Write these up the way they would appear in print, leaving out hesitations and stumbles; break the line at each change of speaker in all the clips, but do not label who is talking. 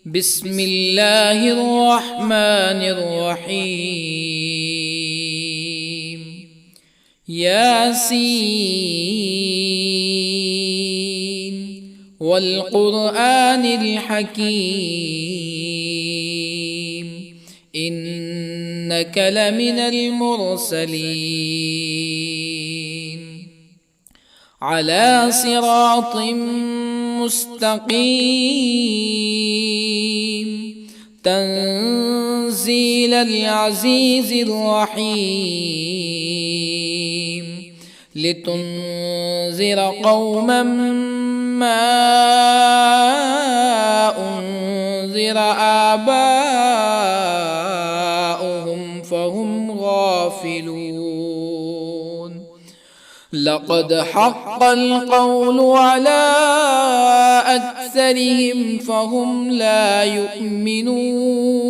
بسم الله الرحمن الرحيم. ياسين والقرآن الحكيم إنك لمن المرسلين على صراط مستقيم تنزيل العزيز الرحيم لتنذر قوما ما أنذر آباؤهم فهم غافلون. لقد حق القول على أكثرهم فهم لا يؤمنون.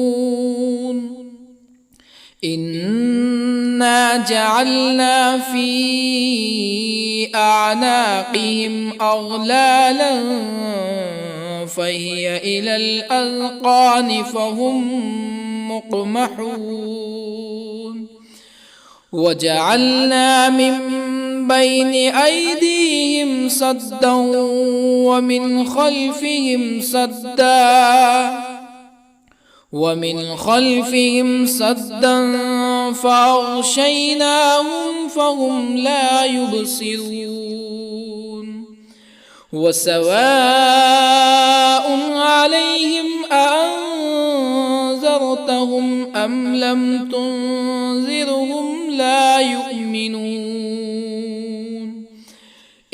إنا جعلنا في أعناقهم أغلالا فهي إلى الأذقان فهم مقمحون. وجعلنا من بين أيديهم سدا ومن خلفهم سدا فأغشيناهم فهم لا يبصرون. وسواء عليهم أأنذرتهم أم لم تنذرهم لا يؤمنون.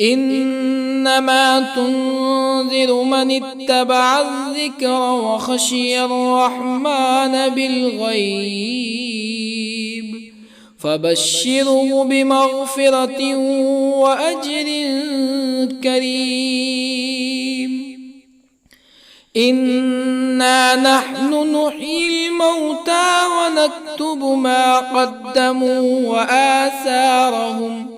إنما تنذر من اتبع الذكر وخشي الرحمن بالغيب فبشره بمغفرة وأجر كريم. إنا نحن نحيي الموتى ونكتب ما قدموا وآثارهم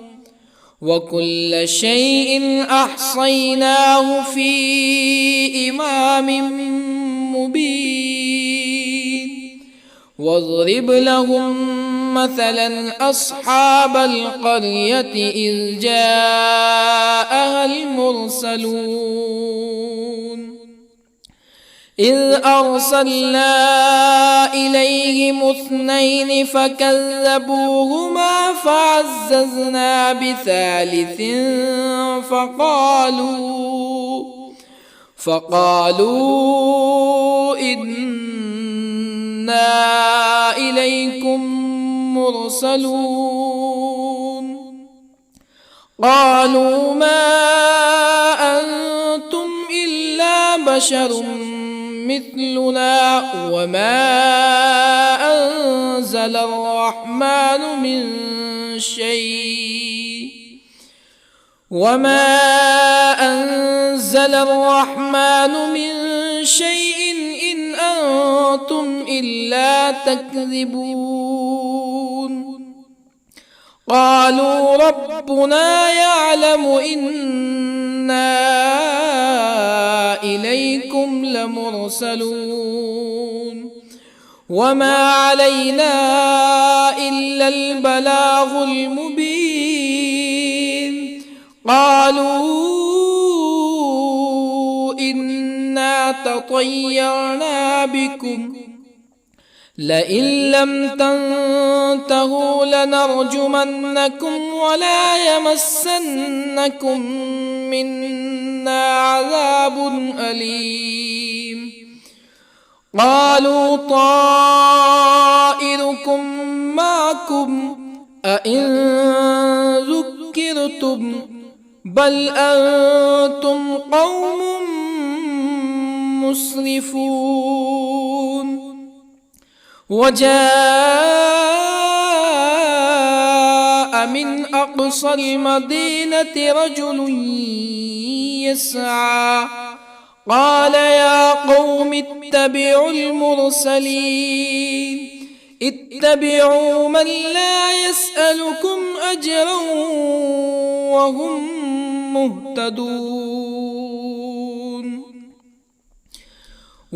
وكل شيء أحصيناه في إمام مبين. واضرب لهم مثلا أصحاب القرية إذ جاءها المرسلون إذ أرسلنا إليهم اثنين فكذبوهما فعززنا بثالث فقالوا إنا إليكم مرسلون. قالوا ما أنتم إلا بشر مثلنا وما أنزل الرحمن من شيء إن أنتم إلا تكذبون. قالوا ربنا يعلم إنا إليكم لمرسلون وما علينا إلا البلاغ المبين. قالوا إنا تطيرنا بكم لئن لم تنتهوا لنرجمنكم ولا يمسنكم منا عذاب أليم. قالوا طائركم معكم أئن ذكرتم بل أنتم قوم مسرفون. وجاء من أقصى المدينة رجل يسعى قال يا قوم اتبعوا المرسلين اتبعوا من لا يسألكم أجرا وهم مهتدون.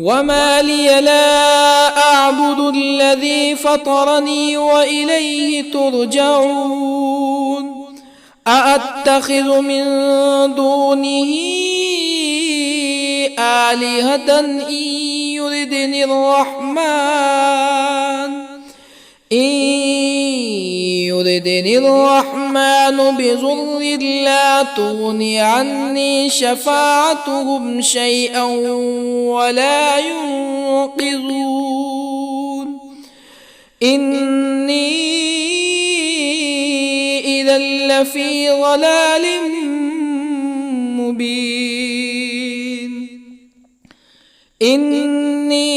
وما لي لا أعبد الذي فطرني وإليه ترجعون أأتخذ من دونه آلهة يردني الرحمن بضر لا تغن عني شفاعتهم شيئا ولا ينقذون إني إذا لفي ضلال مبين إني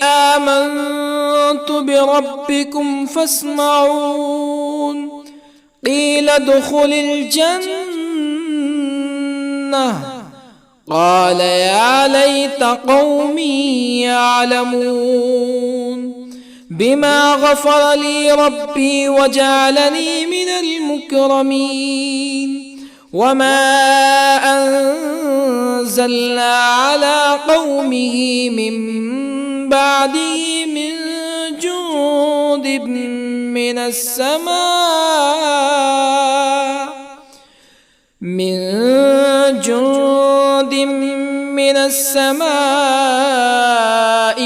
آمنت بربكم فاسمعون قيل ادخل الجنة قال يا ليت قومي يعلمون بما غفر لي ربي وجعلني من المكرمين وما أنزلنا على قومه من بعده من جند من السماء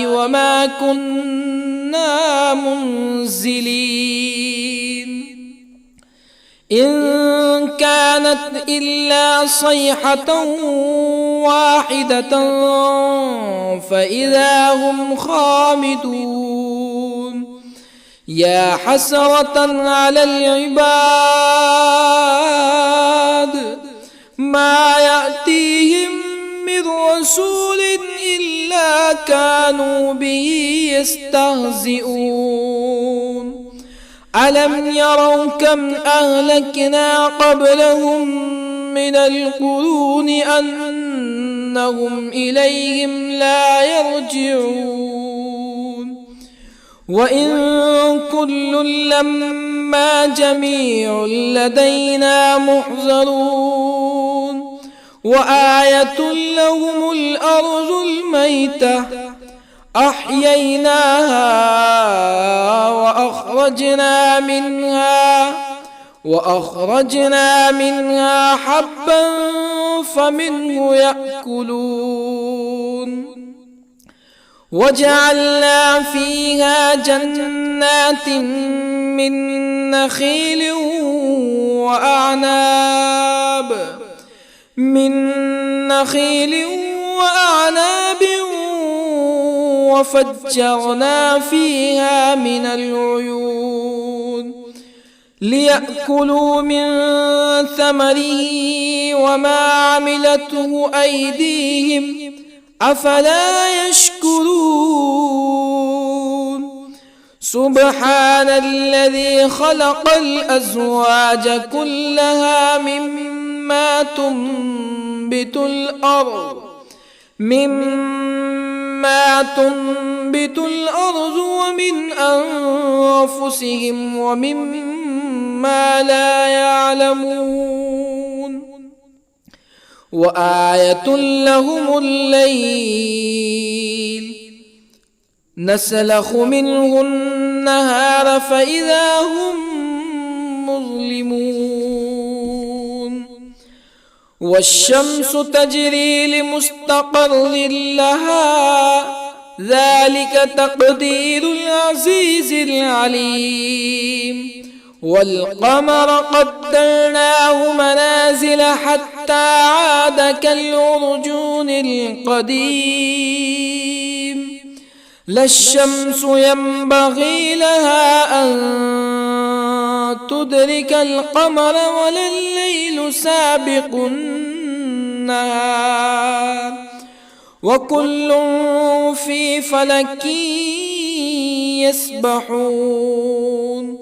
وما كنا منزلين إن كانت إلا صيحة واحدة فإذا هم خامدون يا حسرة على العباد ما يأتيهم من رسول إلا كانوا به يستهزئون ألم يروا كم أهلكنا قبلهم من القرون أنهم إليهم لا يرجعون وإن كل لما جميع لدينا محضرون وآية لهم الأرض الميتة أحييناها وأخرجنا منها حبا فمنه يأكلون وجعلنا فيها جنات من نخيل وأعناب وفجرنا فيها من العيون ليأكلوا من ثمره وما عملته أيديهم أفلا يشكرون سبحان الذي خلق الأزواج كلها مما تنبت الأرض ومن أنفسهم ومما لا يعلمون وآية لهم الليل نسلخ منه النهار فإذا هم مظلمون والشمس تجري لمستقر لها ذلك تقدير العزيز العليم والقمر قدرناه منازل حتى عاد كالعرجون القديم لا الشمس ينبغي لها أن تدرك القمر ولا الليل سابق النهار وكل في فلك يسبحون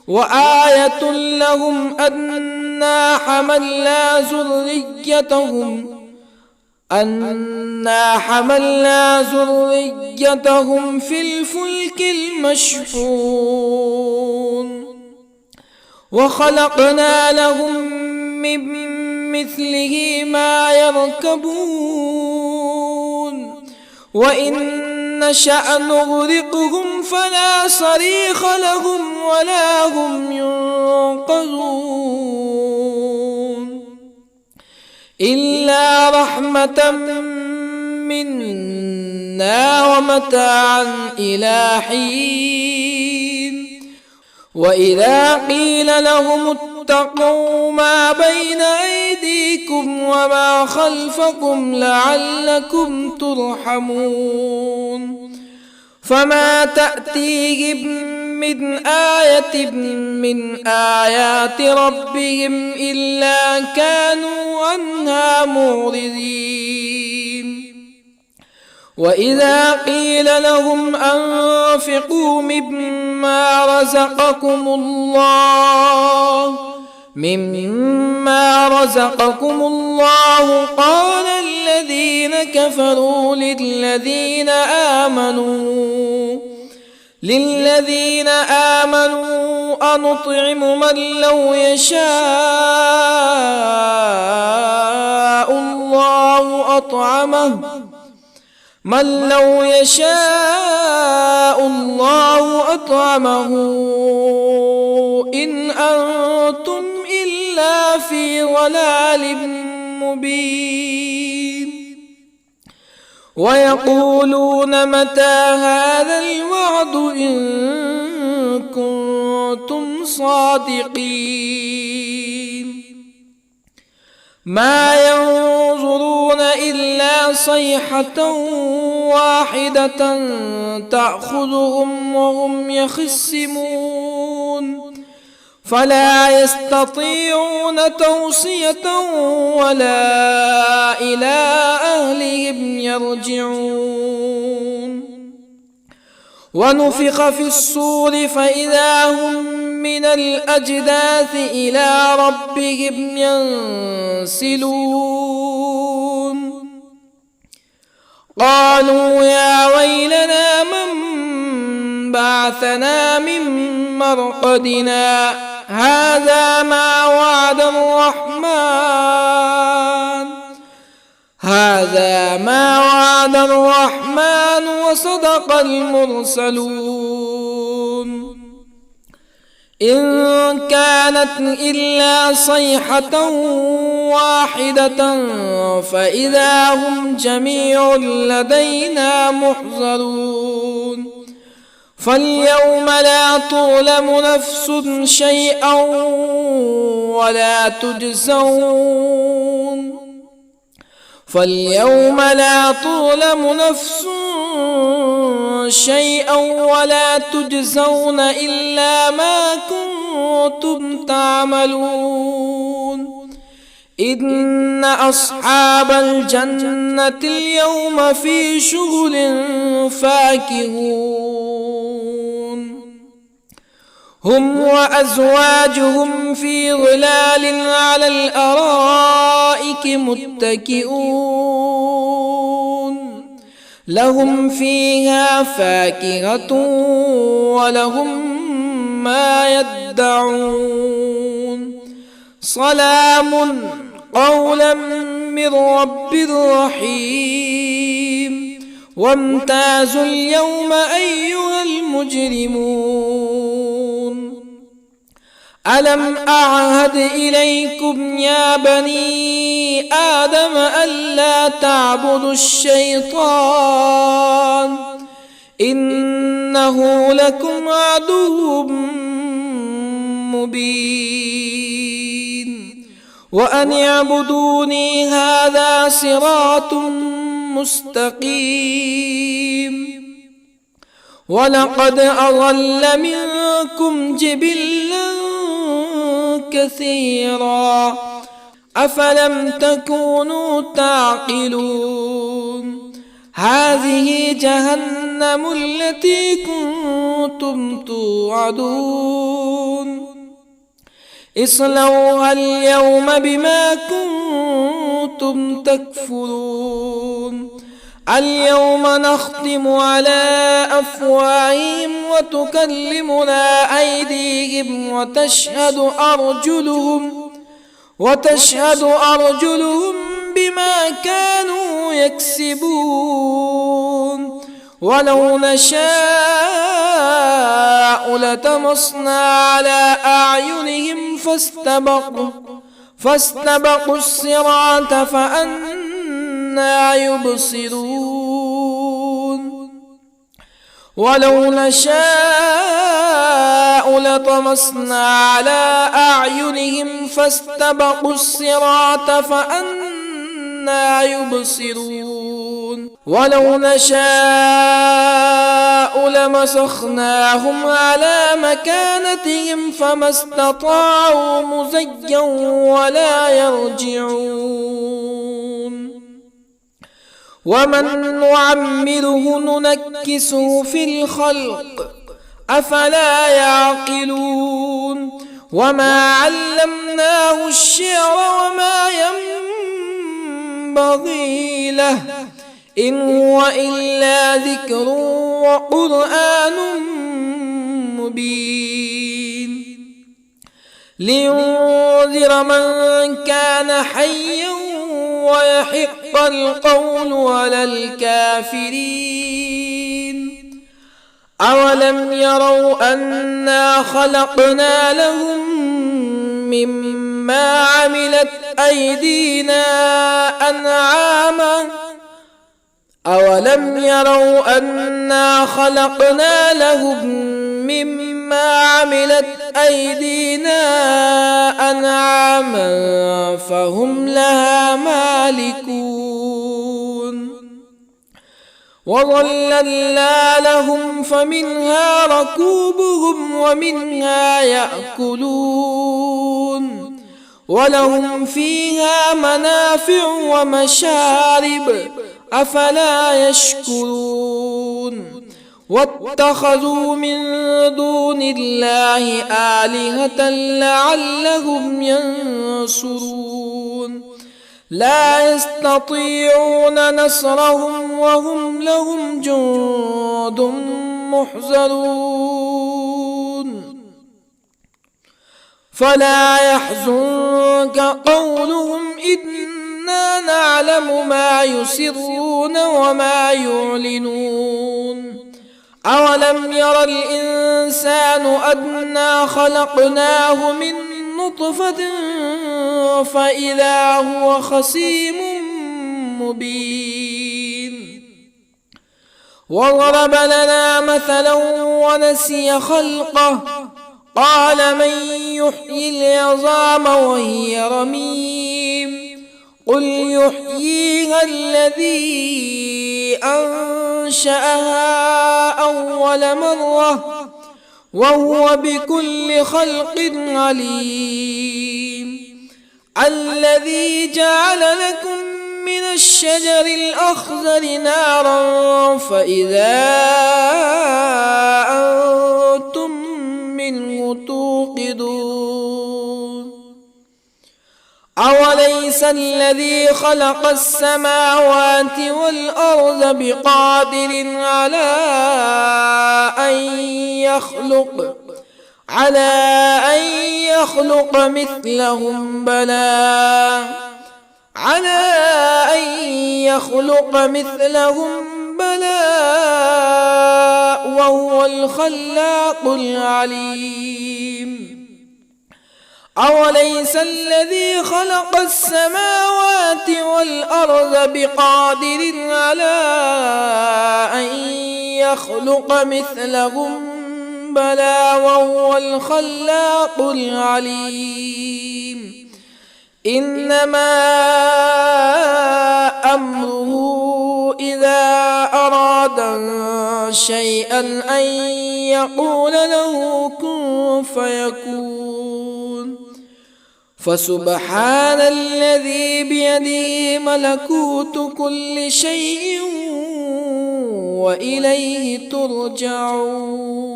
وآية لهم أنا حملنا ذريتهم في الفلك المشحون وخلقنا لهم من مثله ما يركبون وإن نشأ نغرقهم فلا صريخ لهم ولا هم ينقذون إلا رحمة منا ومتاعا إلى حين وإذا قيل لهم اتقوا ما بين أيديكم وما خلفكم لعلكم ترحمون فما تأتيهم من آية من آيات ربهم إلا كانوا عنها معرضين وإذا قيل لهم أنفقوا مما رزقكم الله قال الذين كفروا للذين آمنوا أنطعم من لو يشاء الله أطعمه إن أنتم إلا في ضلال مبين ويقولون متى هذا الوعد إن كنتم صادقين ما ينظرون إلا صيحة واحدة تأخذهم وهم يخصمون فلا يستطيعون توصية ولا إلى أهلهم يرجعون ونفخ في الصور فإذا هم من الأجداث إلى ربهم ينسلون قالوا يا ويلنا من بعثنا من مرقدنا هذا ما وعد الرحمن وصدق المرسلون إن كانت إلا صيحة واحدة فإذا هم جميع لدينا محضرون فاليوم لا تظلم نفس شيئا ولا تجزون إلا ما كنتم تعملون إن أصحاب الجنة اليوم في شغل فاكهون هم وأزواجهم في ظلال على الأرائك متكئون لهم فيها فاكهة ولهم ما يدعون سلام قولا من رب رحيم وامتازوا اليوم أيها المجرمون ألم أعهد إليكم يا بني آدم ألا تعبدوا الشيطان إنه لكم عدو مبين وأن اعبدوني هذا صراط مستقيم ولقد أضل منكم جبلا كثيرا أفلم تكونوا تعقلون هذه جهنم التي كنتم توعدون اصلوها اليوم بما كنتم تكفرون اليوم نختم على أفواههم وتكلمنا أيديهم وتشهد أرجلهم بما كانوا يكسبون ولو نشاء لطمسنا على أعينهم فاستبقوا الصراط فأنى يبصرون ولو نشاء لطمسنا على أعينهم فاستبقوا الصراط فأنى يبصرون ولو نشاء لمسخناهم على مكانتهم فما استطاعوا مزيا ولا يرجعون ومن نعمره ننكسه في الخلق أفلا يعقلون وما علمناه الشعر وما ينبغي له إن هو إلا ذكر وقرآن مبين لينذر من كان حيا ويحق القول على الكافرين أولم يروا أنا خلقنا لهم مما عملت أيدينا أنعاما أولم يروا أنا خلقنا لهم مما عملت أيدينا أنعاما فهم لها مالكون وظللنا لهم فمنها ركوبهم ومنها يأكلون ولهم فيها منافع ومشارب أفلا يشكرون واتخذوا من دون الله آلهة لعلهم ينصرون لا يستطيعون نصرهم وهم لهم جند محضرون فلا يحزنك قولهم إنا نعلم ما يسرون وما يعلنون أولم ير الإنسان أنا خلقناه من نطفة فإذا هو خصيم مبين وضرب لنا مثلا ونسي خلقه قال من يحيي العظام وهي رميم قل يحييها الذي أنشأها أول مرة وهو بكل خلق عليم الذي جعل لكم من الشجر الأخضر نارا فإذا أنتم منه توقدون أوليس الذي خلق السماوات والأرض بقادر على أن يخلق مثلهم بلى وهو الخلاق العليم أوليس الذي خلق السماوات والأرض بقادر على أن يخلق مثلهم بلى وهو الخلاق العليم إنما أمره إذا أراد شيئا أن يقول له كن فيكون فسبحان الذي بيده ملكوت كل شيء وإليه ترجعون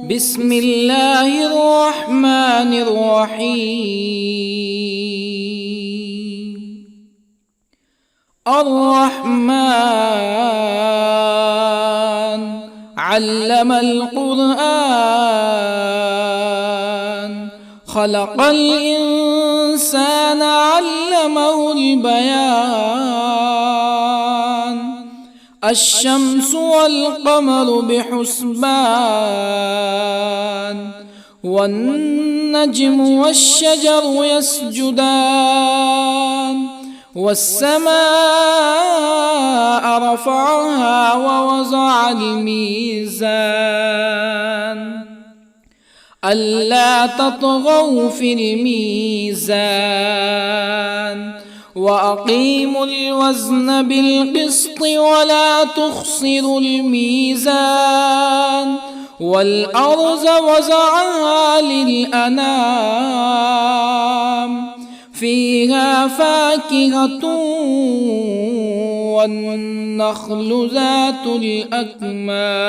بسم الله الرحمن الرحيم الرحمن علم القرآن خلق الإنسان علمه البيان الشمس والقمر بحسبان والنجم والشجر يسجدان والسماء رفعها ووضع الميزان ألا تطغوا في الميزان وأقيموا الوزن بالقسط ولا تخسروا الميزان والأرض وضعها للأنام فيها فاكهة والنخل ذات الأكمام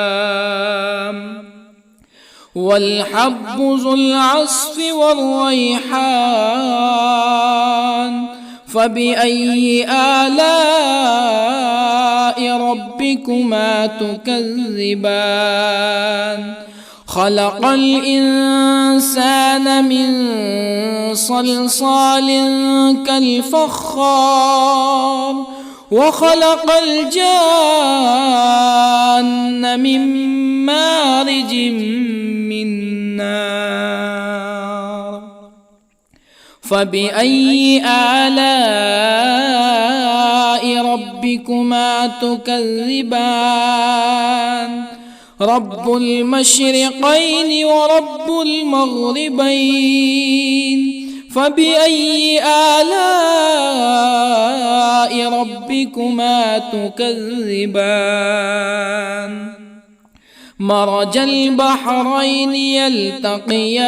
والحب ذو العصف والريحان فبأي آلاء ربكما تكذبان خلق الإنسان من صلصال كالفخار وخلق الجان من مارج من نار فبأي آلاء ربكما تكذبان رب المشرقين ورب المغربين فبأي آلاء ربكما تكذبان مرج البحرين يلتقيان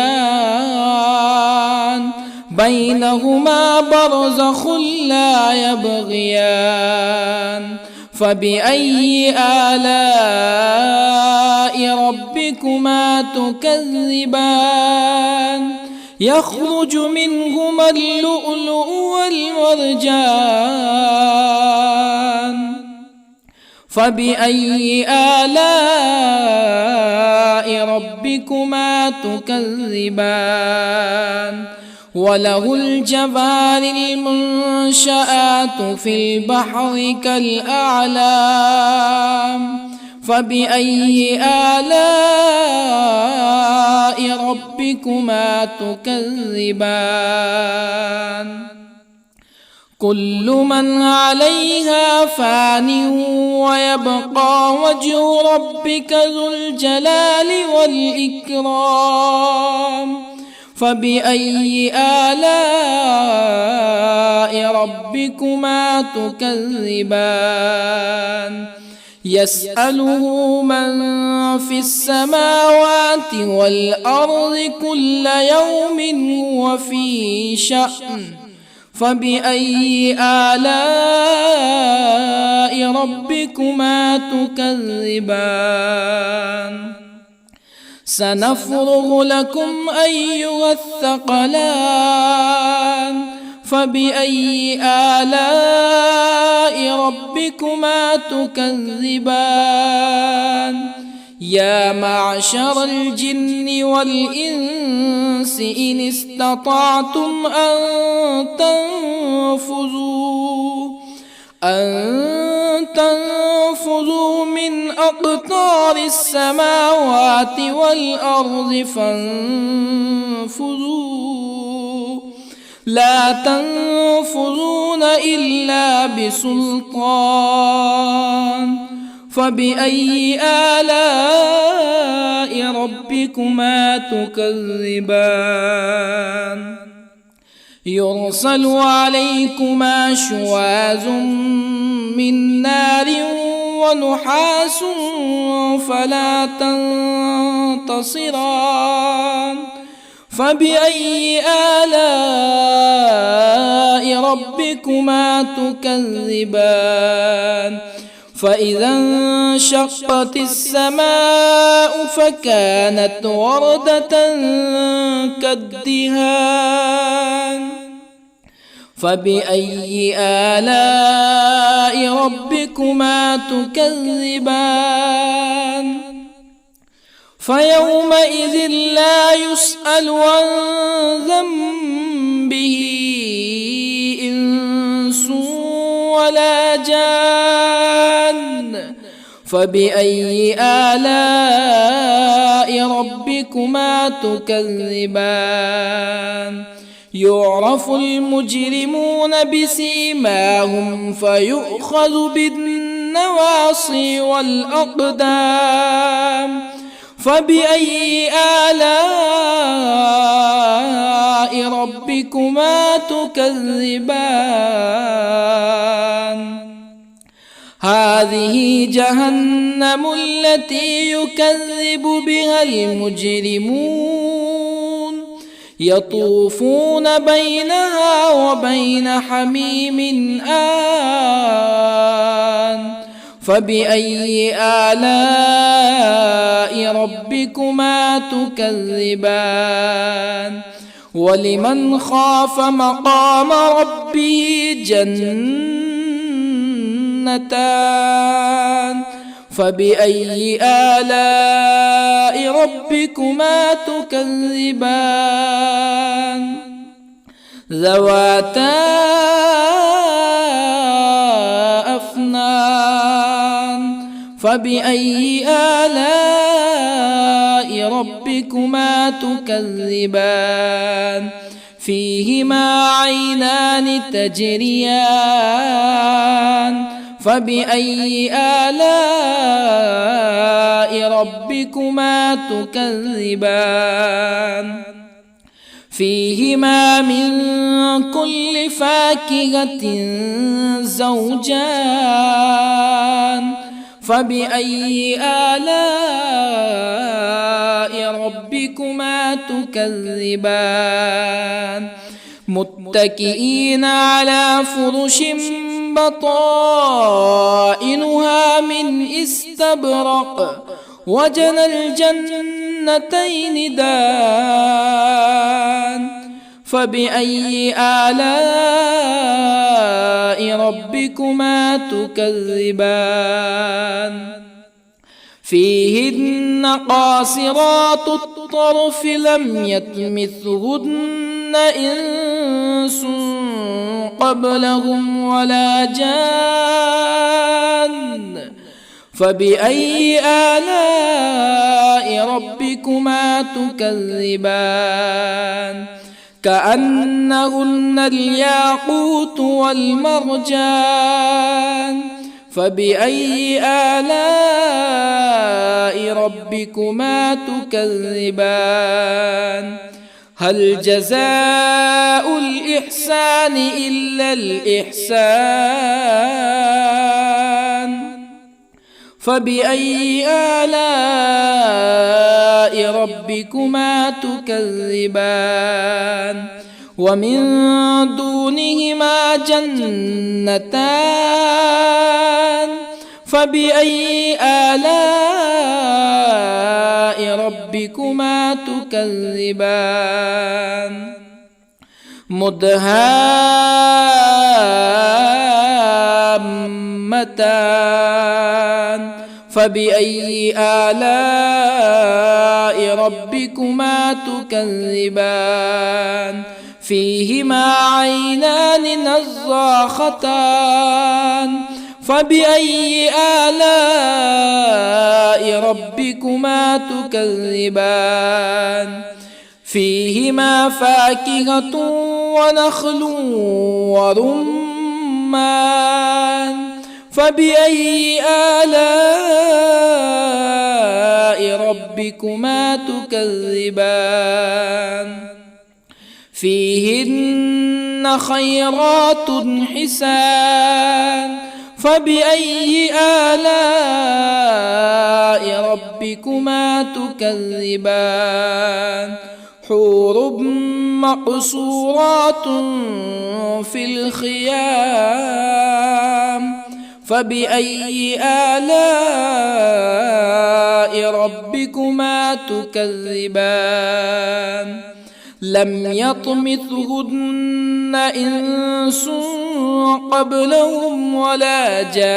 بينهما برزخ لا يبغيان فبأي آلاء ربكما تكذبان يخرج منهما اللؤلؤ والمرجان فبأي آلاء ربكما تكذبان وله الجوار المنشآت في البحر كالأعلام فبأي آلاء ربكما تكذبان كل من عليها فان ويبقى وجه ربك ذو الجلال والإكرام فبأي آلاء ربكما تكذبان يسأله من في السماوات والأرض كل يوم هو في شأن فبأي آلاء ربكما تكذبان سنفرغ لكم أيها الثقلان فبأي آلاء ربكما تكذبان يا معشر الجن والإنس إن استطعتم أن تنفذوا من أقطار السماوات والأرض فانفذوا لا تنفذون إلا بسلطان فبأي آلاء ربكما تكذبان يرسل عليكما شواظ من نار ونحاس فلا تنتصران فبأي آلاء ربكما تكذبان فإذا انشقت السماء فكانت وردة كالدهان فبأي آلاء ربكما تكذبان فيومئذ لا يسأل عن ذنبه إنس ولا جان. فبأي آلاء ربكما تكذبان؟ يعرف المجرمون بسيماهم فيؤخذ بالنواصي والأقدام. فبأي آلاء ربكما تكذبان؟ هذه جهنم التي يكذب بها المجرمون، يطوفون بينها وبين حميم آن. فبأي آلاء ربكما تكذبان؟ ولمن خاف مقام ربه جنتان. فبأي آلاء ربكما تكذبان؟ ذواتا أفنان. فبأي آلاء ربكما تكذبان؟ فيهما عينان تجريان. فبأي آلاء ربكما تكذبان؟ فيهما من كل فاكهة زوجان. فبأي آلاء ربكما تكذبان؟ متكئين على فرش بطائنها من استبرق وجنى الجنتين دان. فبأي آلاء ربكما تكذبان؟ فيهن قاصرات الطرف لم يطمثهن إنس قبلهم ولا جان. فبأي آلاء ربكما تكذبان؟ كأنهن الياقوت والمرجان. فبأي آلاء ربكما تكذبان؟ هل جزاء الإحسان إلا الإحسان؟ فبأي آلاء ربكما تكذبان؟ ومن دونهما جنتان. فبأي آلاء ربكما تكذبان؟ مدهامتان. فبأي آلاء ربكما تكذبان؟ فيهما عينان نضاختان. فبأي آلاء ربكما تكذبان؟ فيهما فاكهة ونخل ورمان. فبأي آلاء ربكما تكذبان؟ فيهن خيرات حسان. فبأي آلاء ربكما تكذبان؟ حور مقصورات في الخيام. فبأي آلاء ربكما تكذبان؟ لم يطمثهن إنس قبلهم ولا جان.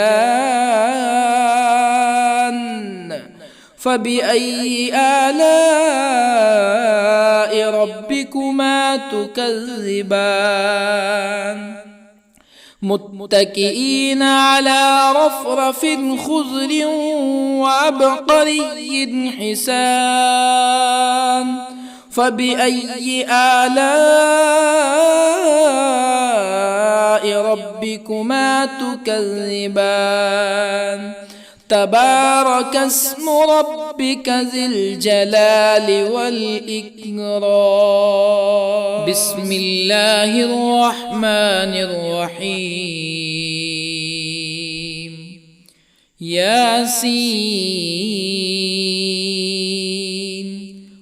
فبأي آلاء ربكما تكذبان متكئين على رفرف خضر وعبقري حسان فبأي آلاء ربكما تكذبان تبارك اسم ربك ذي الجلال والإكرام بسم الله الرحمن الرحيم ياسين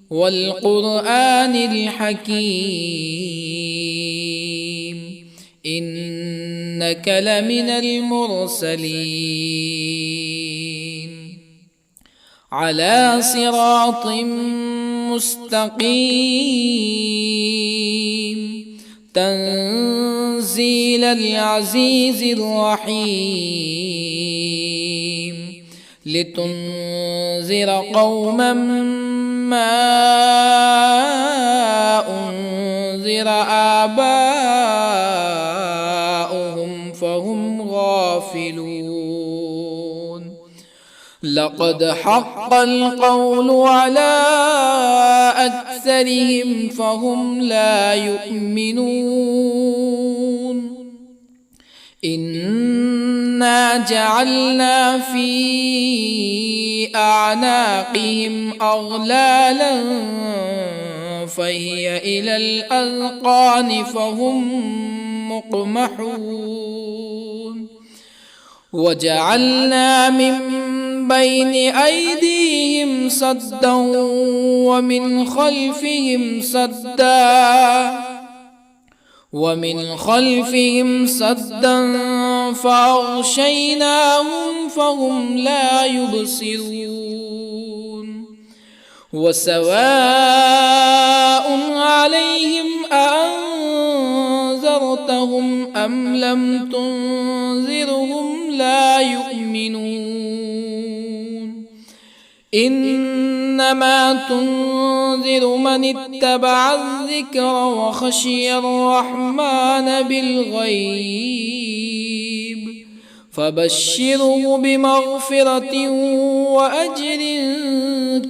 والقرآن الحكيم إنك لمن المرسلين على صراط مستقيم تنزيل العزيز الرحيم لتنذر قوما ما أنذر آباؤهم فهم غافلون لقد حق القول على أكثرهم فهم لا يؤمنون إنا جعلنا في أعناقهم أغلالا فهي إلى الأذقان فهم مقمحون وجعلنا من بين أيديهم سدا ومن خلفهم سدا فأغشيناهم فهم لا يبصرون وسواء عليهم أأنذرتهم أم لم تنذرهم لا يؤمنون إنما تنذر من اتبع الذكر وخشي الرحمن بالغيب فبشره بمغفرة وأجر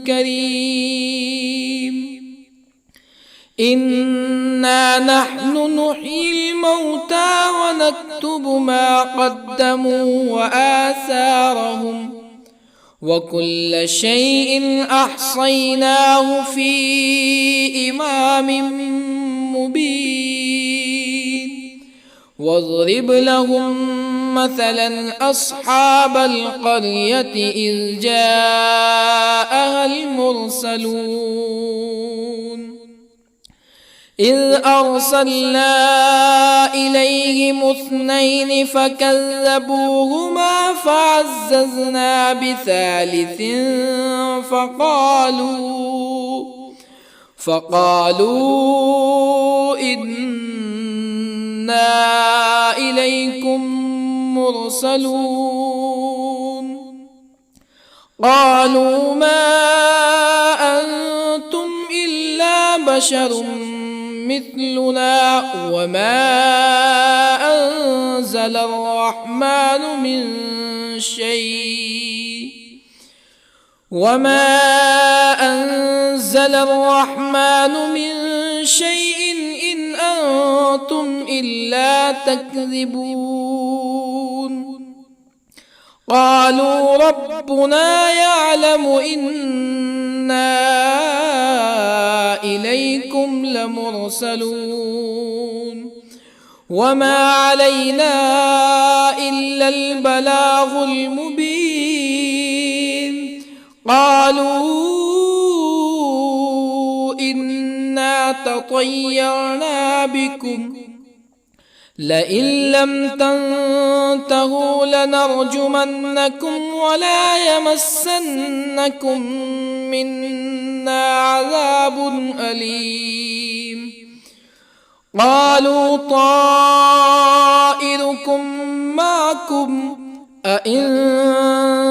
كريم إنا نحن نحيي الموتى ونكتب ما قدموا وآثارهم وكل شيء أحصيناه في إمام مبين واضرب لهم مثلا أصحاب القرية إذ جاءها المرسلون إذ أرسلنا إليهم اثنين فكذبوهما فعززنا بثالث فقالوا إنا إليكم مرسلون قالوا ما أنتم إلا بشر مثلنا وما أنزل الرحمن من شيء إن أنتم إلا تكذبون قالوا ربنا يعلم إنا إليكم لمرسلون وما علينا إلا البلاغ المبين قالوا إنا تطيرنا بكم لئن لم تنتهوا لنرجمنكم ولا يمسنكم منا عذاب أليم قالوا طائركم معكم أئن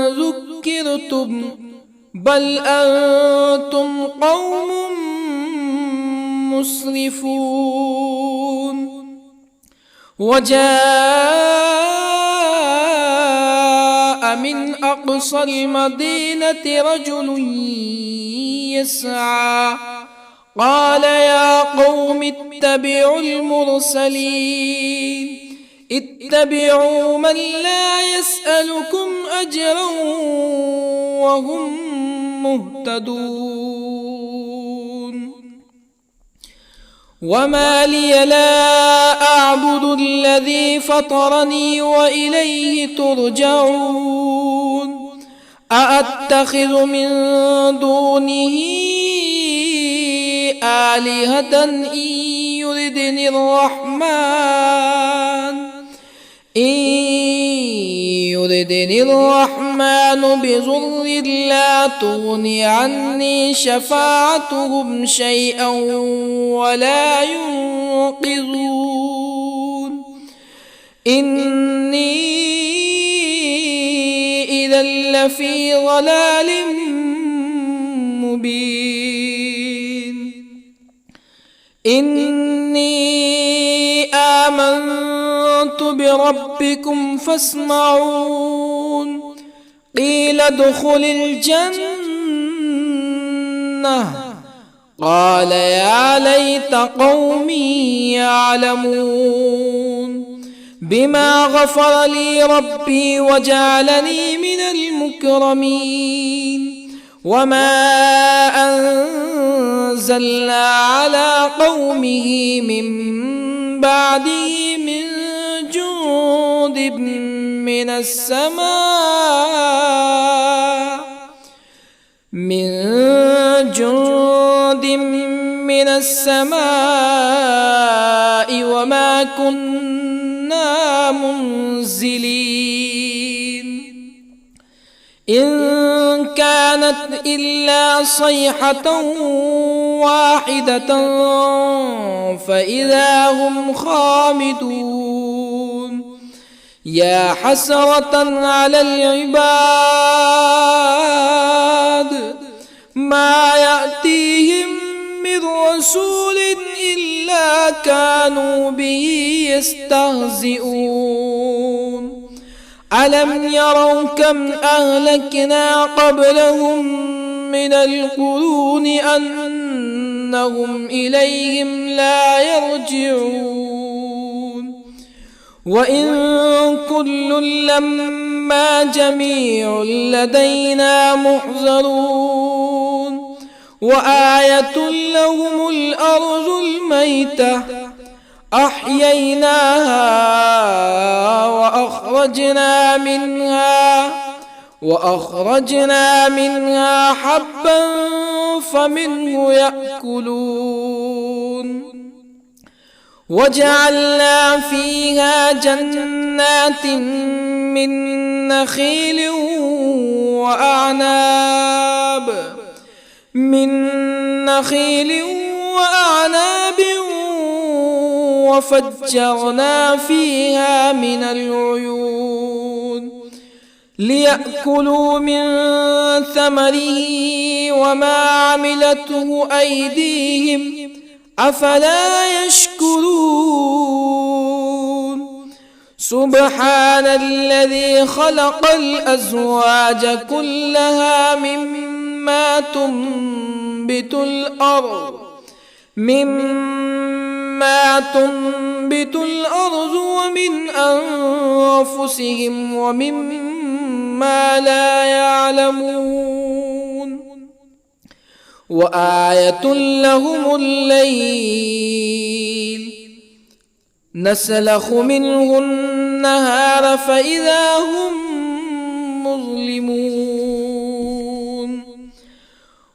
ذكرتم بل أنتم قوم مسرفون. وجاء من أقصى المدينة رجل يسعى قال يا قوم اتبعوا المرسلين اتبعوا من لا يسألكم أجرا وهم مهتدون. وما لي لا أعبد الذي فطرني وإليه ترجعون. أأتخذ من دونه آلهة إن يردني الرحمن بضر لا تغني عني شفاعتهم شيئا ولا ينقذون. إني إذا لفي ضلال مبين. إني آمنت بربكم فاسمعون. قيل ادخل الجنة قال يا ليت قومي يعلمون. بما غفر لي ربي وجعلني من المكرمين. وما أنزلنا على قومه من بعده من جند من السماء وما كنا منزلين. إن كانت إلا صيحة واحدة فإذا هم خامدون. يا حسرة على العباد ما يأتيهم من رسول إلا كانوا به يستهزئون. ألم يروا كم أهلكنا قبلهم من القرون أنهم إليهم لا يرجعون. وإن كل لما جميع لدينا محضرون. وآية لهم الأرض الميتة أحييناها وأخرجنا منها حبا فمنه يأكلون. وجعلنا فيها جنات من نخيل وأعناب وفجرنا فيها من العيون ليأكلوا من ثمره وما عملته أيديهم أفلا يشكرون. سبحان الذي خلق الأزواج كلها مما تنبت الأرض ومن أنفسهم ومما لا يعلمون. وآية لهم الليل نسلخ منه النهار فإذا هم مظلمون.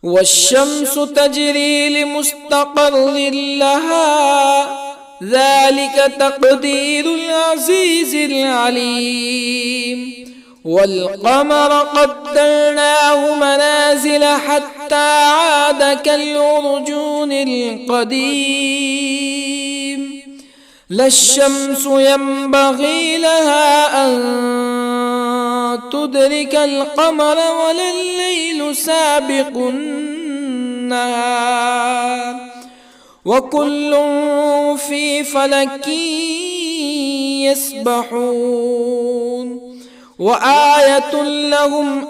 والشمس تجري لمستقر لها ذلك تقدير العزيز العليم. والقمر قدرناه منازل حتى عاد كالعرجون القديم. لا الشمس ينبغي لها أن تدرك القمر ولا الليل سابق النهار وكل في فلك يسبحون وآية لهم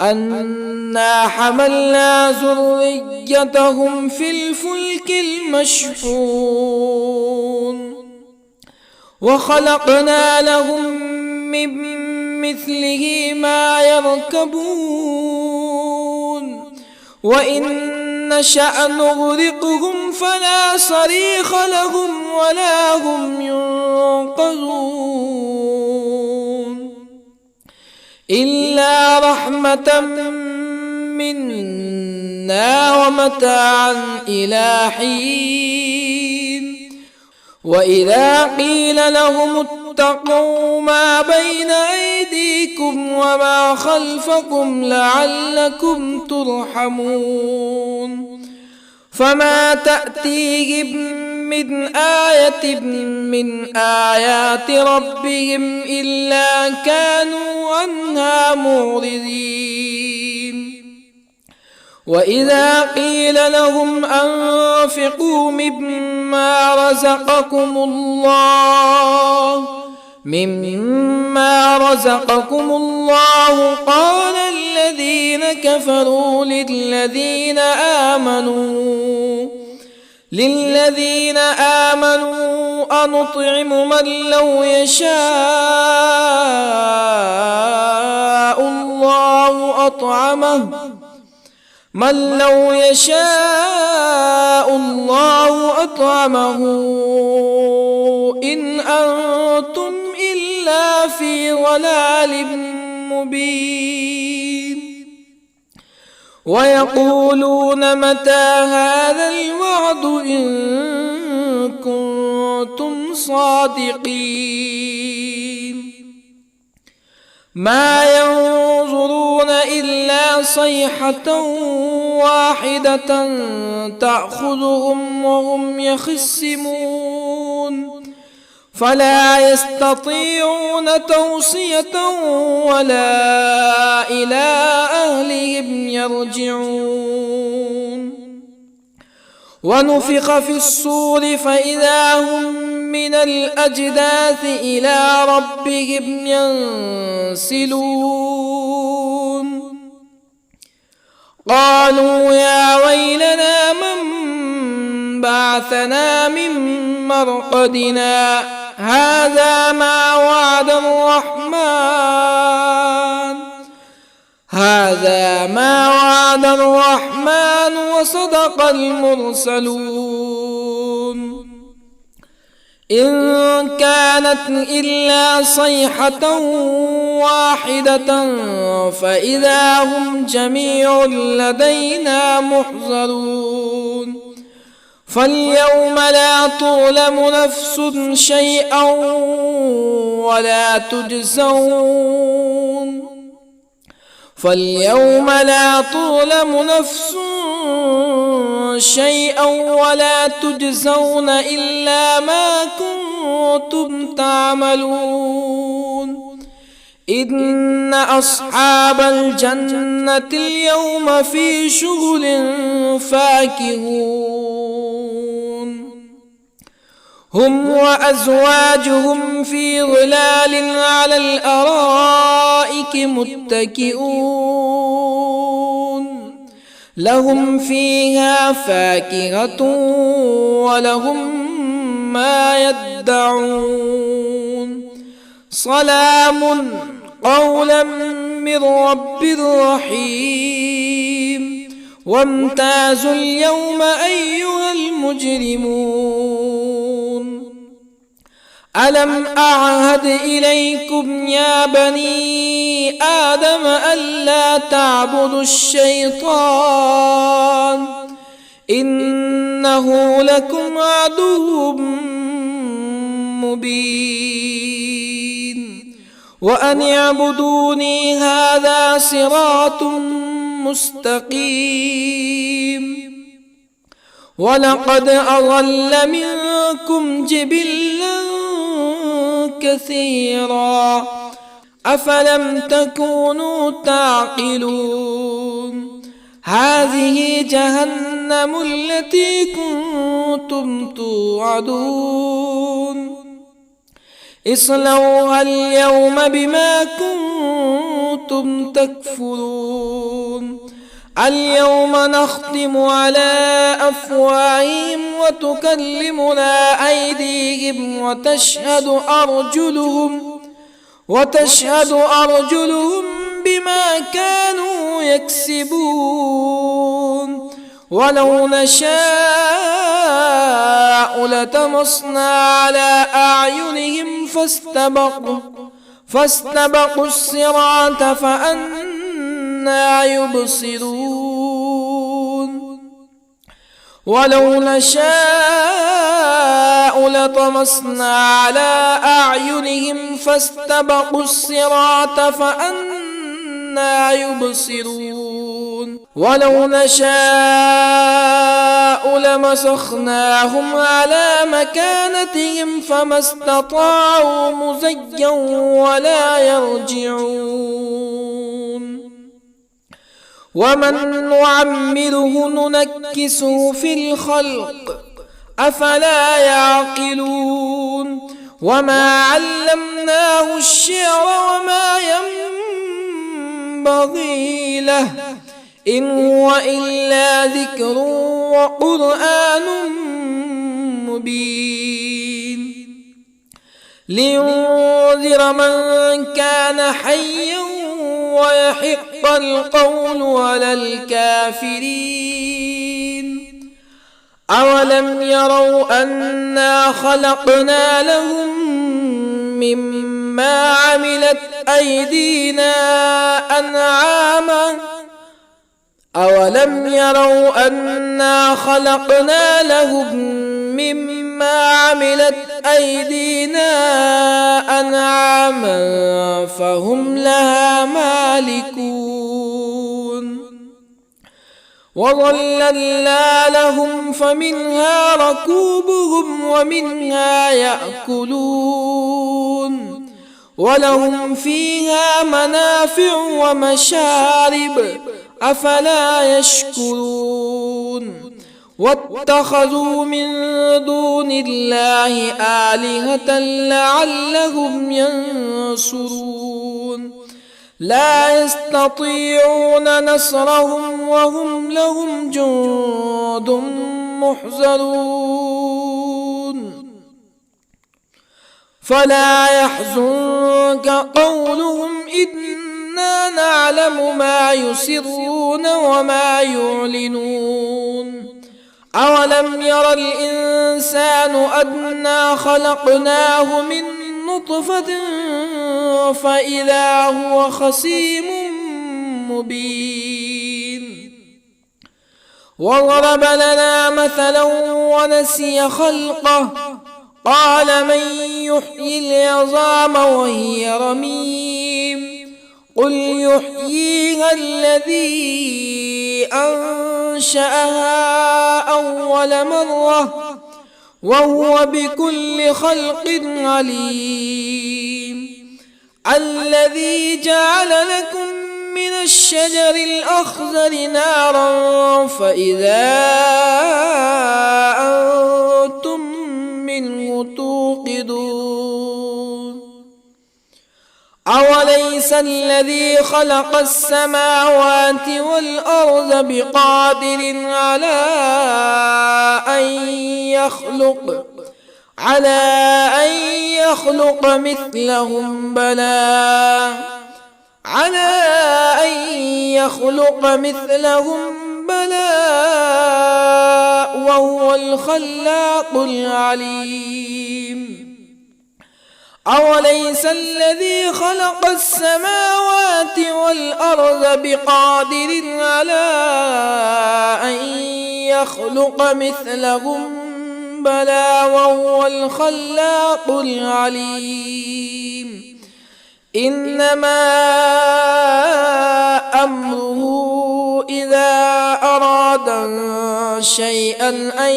أنا حملنا ذريتهم في الفلك المشحون وخلقنا لهم من مثله ما يركبون وإن نشأ نغرقهم فلا صريخ لهم ولا هم ينقذون إلا رحمة منا ومتاعا إلى حين وإذا قيل لهم اتقوا ما بين أيديكم وما خلفكم لعلكم ترحمون فما تأتيهم من آية من آيات ربهم إلا كانوا عنها معرضين وإذا قيل لهم أنفقوا مما رزقكم الله قال الذين كفروا للذين آمنوا أنطعم من لو يشاء الله أطعمه إن أنتم إلا في ضلال مبين ويقولون متى هذا الوعد إن كنتم صادقين ما ينظرون إلا صيحة واحدة تأخذهم وهم يخصمون فلا يستطيعون توصية ولا إلى أهلهم يرجعون ونفخ في الصور فإذا هم من الأجداث إلى ربهم ينسلون قالوا يا ويلنا من بعثنا من مرقدنا هذا ما وعد الرحمن وصدق المرسلون إن كانت إلا صيحة واحدة فإذا هم جميع لدينا محضرون فاليوم لا تظلم نفس شيئا ولا تجزون إلا ما كنتم تعملون إن أصحاب الجنة اليوم في شغل فاكهون هم وأزواجهم في ظلال على الأرائك متكئون لهم فيها فاكهة ولهم ما يدعون سلام قولا من رب رحيم وامتازوا اليوم أيها المجرمون ألم أعهد إليكم يا بني آدم ألا تعبدوا الشيطان إنه لكم عدو مبين وأن اعبدوني هذا صراط مستقيم ولقد أضل منكم جبلا كثيرا أفلم تكونوا تعقلون هذه جهنم التي كنتم توعدون اصلوها اليوم بما كنتم تكفرون اليوم نختم على أفواههم وتكلمنا أيديهم وتشهد أرجلهم بما كانوا يكسبون ولو نشاء لطمسنا على أعينهم فاستبقوا الصراط فأنى يبصرون ولو نشاء لطمسنا على أعينهم فاستبقوا الصراط فأنى يبصرون ولو نشاء لمسخناهم على مكانتهم فما استطاعوا مزيا ولا يرجعون ومن نعمره ننكسه في الخلق أفلا يعقلون وما علمناه الشعر وما ينبغي له إن هو إلا ذكر وقرآن مبين لينذر من كان حيا ويحق القول على الكافرين أولم يروا أنا خلقنا لهم مما عملت أيدينا أنعاما أولم يروا أنا خلقنا لهم مما عملت أيدينا أنعاما فهم لها مالكون وظللنا لهم فمنها ركوبهم ومنها يأكلون ولهم فيها منافع ومشارب أفلا يشكرون واتخذوا من دون الله آلهة لعلهم ينصرون لا يستطيعون نصرهم وهم لهم جند محضرون فلا يحزنك قولهم إنا نعلم ما يسرون وما يعلنون أولم ير الإنسان أنا خلقناه من نطفة فإذا هو خصيم مبين وضرب لنا مثلا ونسي خلقه قال من يحيي العظام وهي رميم قل يحييها الذي أنشأها أول مرة وهو بكل خلق عليم الذي جعل لكم من الشجر الأخضر نارا فإذا أنتم منه توقدون أوليس الذي خلق السماوات والأرض بقادر على أن يخلق مثلهم بلى وهو الخلاق العليم أوليس الذي خلق السماوات والأرض بقادر على أن يخلق مثلهم بلى وهو الخلاق العليم إنما أمره إذا أراد شيئا أن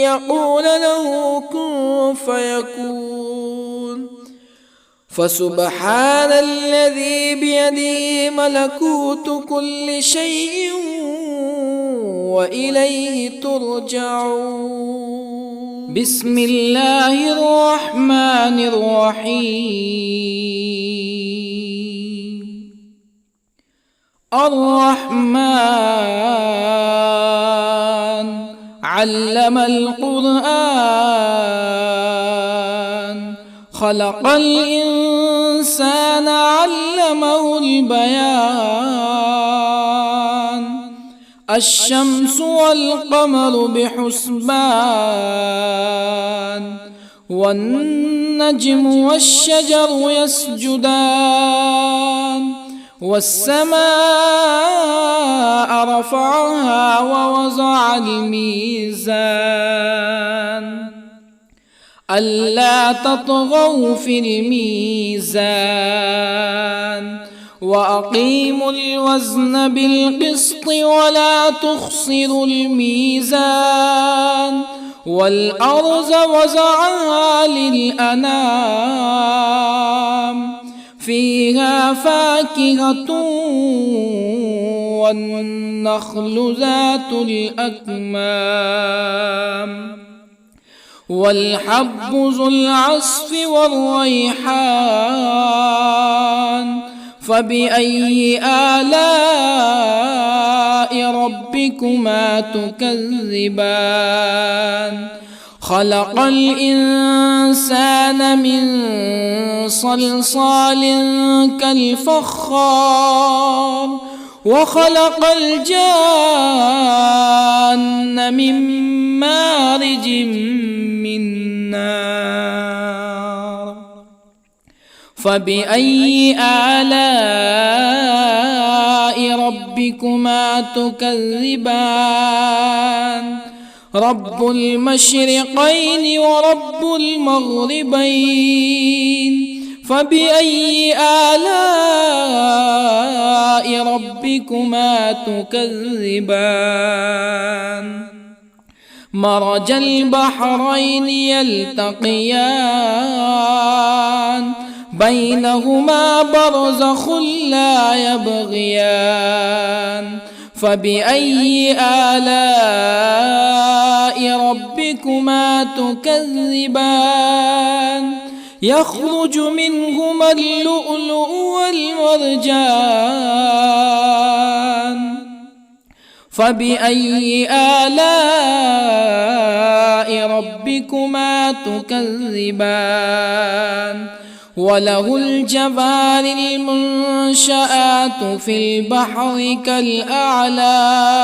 يقول له كن فيكون فسبحان الذي بيده ملكوت كل شيء وإليه ترجعون. بسم الله الرحمن الرحيم. الرحمن علم القرآن، خلق الإنسان علمه البيان. الشمس والقمر بحسبان، والنجم والشجر يسجدان. والسماء رفعها ووضع الميزان، ألا تطغوا في الميزان. وأقيموا الوزن بالقسط ولا تخسروا الميزان. والأرض وضعها للأنام، فيها فاكهة والنخل ذات الأكمام، والحب ذو العصف والريحان. فبأي آلاء ربكما تكذبان؟ خلق الإنسان من صلصال كالفخار، وخلق الجان من مارج من نار. فبأي آلاء ربكما تكذبان؟ رب المشرقين ورب المغربين. فبأي آلاء ربكما تكذبان؟ مرج البحرين يلتقيان، بينهما برزخ لا يبغيان. فبأي آلاء ربكما تكذبان؟ يخرج منهما اللؤلؤ والمرجان. فبأي آلاء ربكما تكذبان؟ وله الجوار المنشآت في البحر كالأعلام.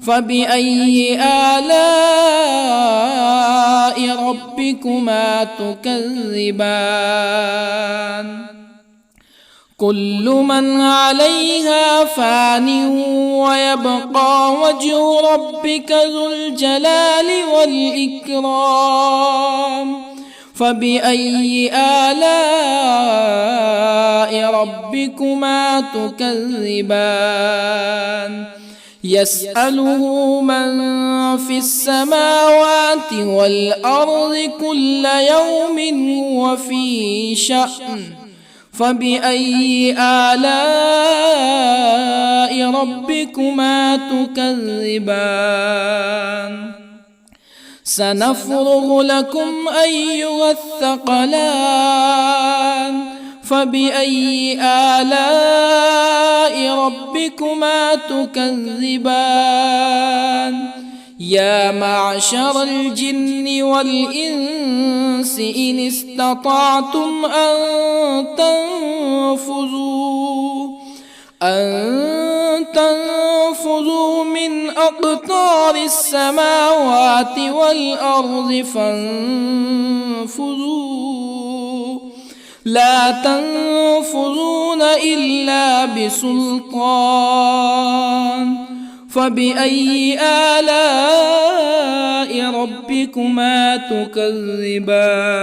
فبأي آلاء ربكما تكذبان؟ كل من عليها فان، ويبقى وجه ربك ذو الجلال والإكرام. فبأي آلاء ربكما تكذبان؟ يسأله من في السماوات والأرض كل يوم هو في شأن. فبأي آلاء ربكما تكذبان؟ سنفرغ لكم أيها الثقلان. فبأي آلاء ربكما تكذبان؟ يا معشر الجن والإنس إن استطعتم أن تنفذوا من أقطار السماوات والأرض فانفذوا، لا تنفذون إلا بسلطان. فبأي آلاء ربكما تكذبان؟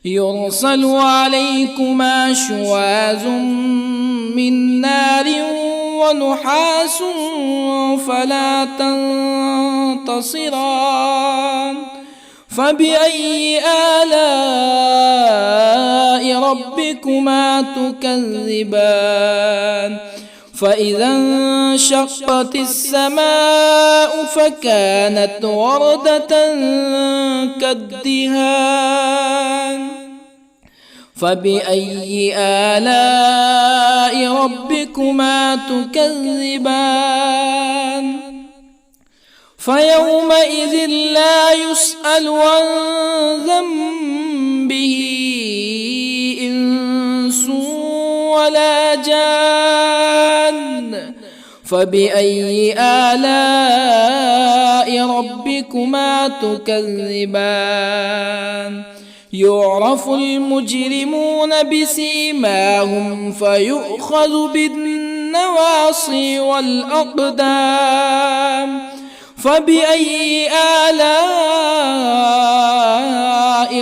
يرسل عليكما شواظ من نار ونحاس فلا تنتصران. فبأي آلاء ربكما تكذبان فإذا انشقت السماء فكانت وردة كالدهان فبأي آلاء ربكما تكذبان فيومئذ لا يسأل عن ذنبه إنس ولا جان فبأي آلاء ربكما تكذبان يعرف المجرمون بسيماهم فيؤخذ بالنواصي والأقدام فبأي آلاء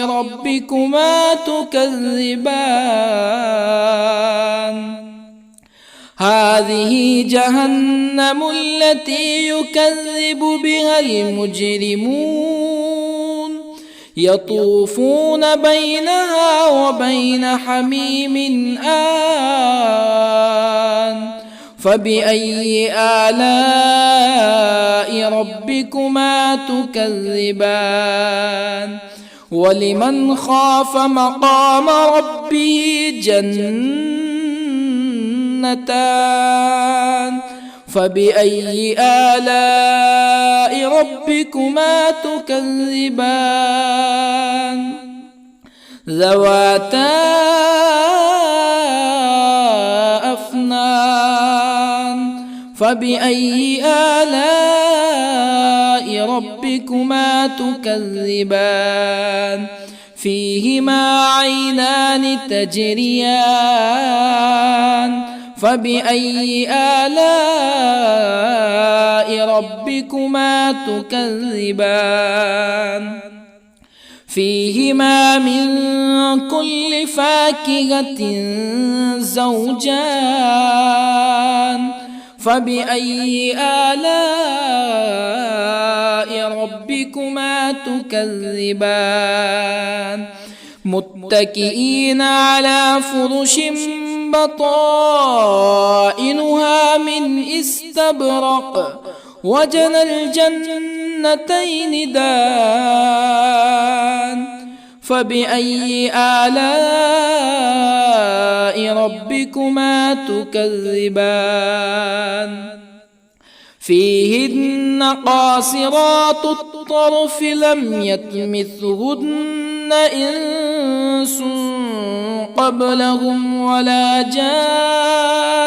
ربكما تكذبان هذه جهنم التي يكذب بها المجرمون يطوفون بينها وبين حميم آن فبأي آلاء ربكما تكذبان ولمن خاف مقام ربه جنتان فبأي آلاء ربكما تكذبان ذواتا أفنان فبأي آلاء ربكما تكذبان فيهما عينان تجريان فبأي آلاء ربكما تكذبان فيهما من كل فاكهة زوجان فبأي آلاء ربكما تكذبان متكئين على فرش بطائنها من استبرق وجنى الجنتين دان فبأي آلاء ربكما تكذبان فيهن قاصرات الطرف لم يطمثهن إنس قبلهم ولا جان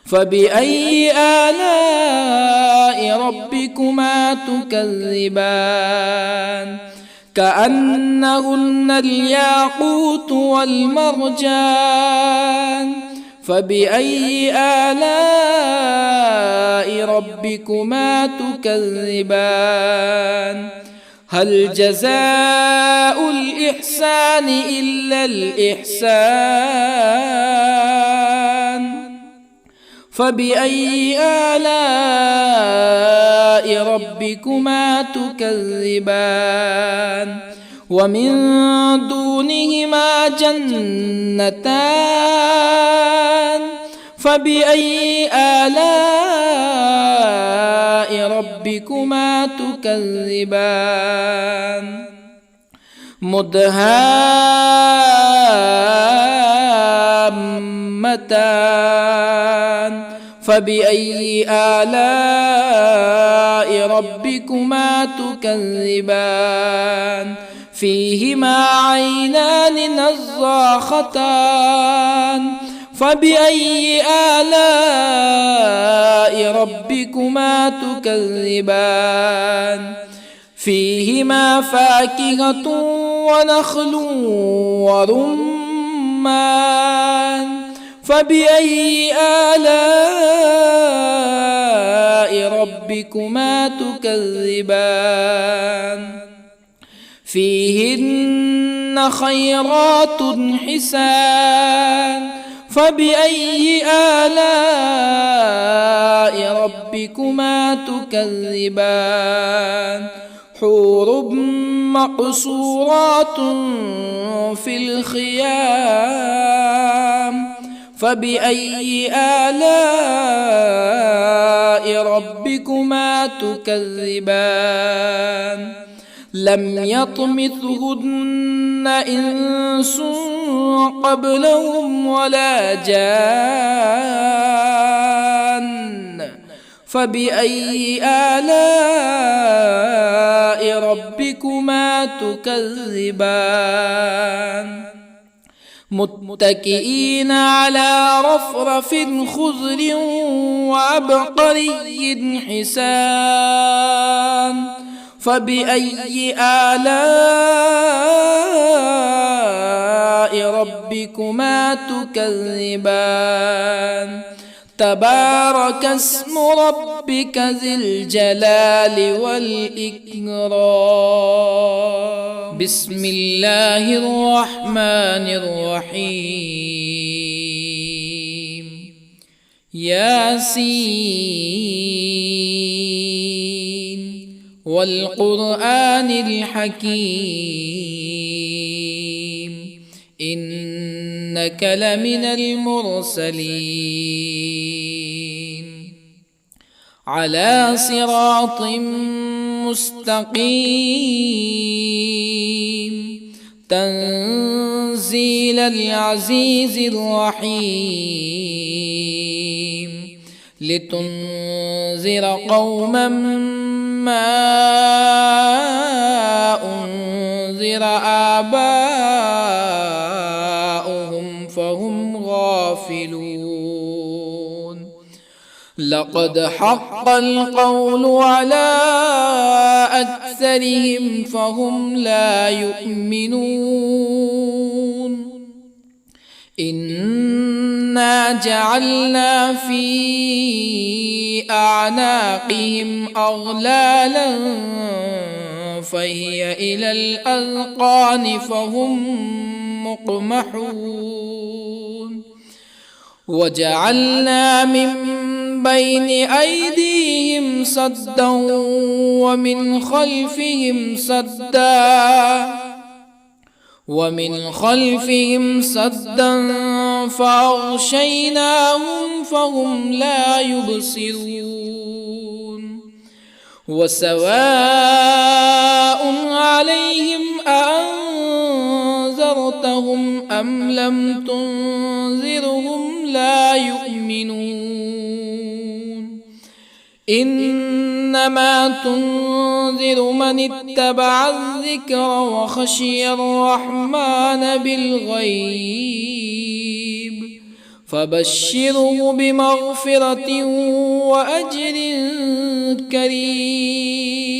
فبأي آلاء ربكما تكذبان كأنهن الياقوت والمرجان فبأي آلاء ربكما تكذبان هل جزاء الإحسان إلا الإحسان فبأي آلاء ربكما تكذبان ومن دونهما جنتان فبأي آلاء ربكما تكذبان مدهامتان فبأي آلاء ربكما تكذبان فيهما عينان نضاختان فبأي آلاء ربكما تكذبان فيهما فاكهة ونخل ورمان فبأي آلاء ربكما تكذبان فيهن خيرات حسان فبأي آلاء ربكما تكذبان حور مقصورات في الخيام فبأي آلاء ربكما تكذبان لم يطمثهن إنس قبلهم ولا جان فبأي آلاء ربكما تكذبان متكئين على رفرف خضر وعبقري حسان فبأي آلاء ربكما تكذبان تبارك اسم ربك ذي الجلال والإكرام بسم الله الرحمن الرحيم ياسين والقرآن الحكيم إنك لمن المرسلين على صراط مستقيم تنزيل العزيز الرحيم لتنذر قوما ما أنذر آباؤهم فهم غافلون لقد حق القول على أكثرهم فهم لا يؤمنون إنا جعلنا في أعناقهم أغلالا فهي إلى الأذقان فهم مقمحون وجعلنا من بين أيديهم سدا ومن خلفهم سدا فأغشيناهم فهم لا يبصرون وسواء عليهم أأنذرتهم أم لم تنذرهم لا يؤمنون إنما تنذر من اتبع الذكر وخشي الرحمن بالغيب فبشره بمغفرة وأجر كريم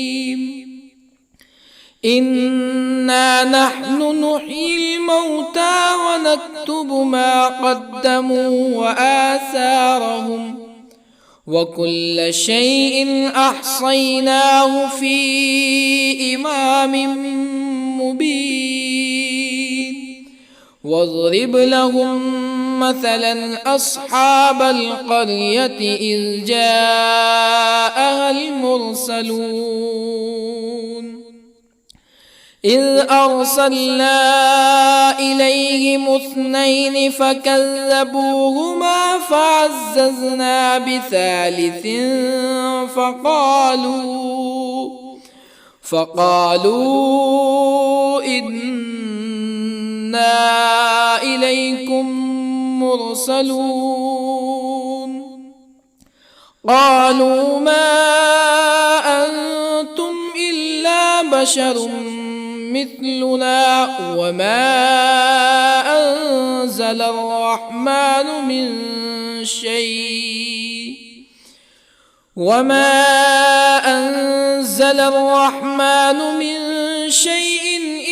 إنا نحن نحيي الموتى ونكتب ما قدموا وآثارهم وكل شيء أحصيناه في إمام مبين واضرب لهم مثلا أصحاب القرية إذ جاءها المرسلون إذ أرسلنا إليهم اثنين فكذبوهما فعززنا بثالث فقالوا إنا إليكم مرسلون قالوا ما أنتم إلا بشر مثلنا وما أنزل الرحمن من شيء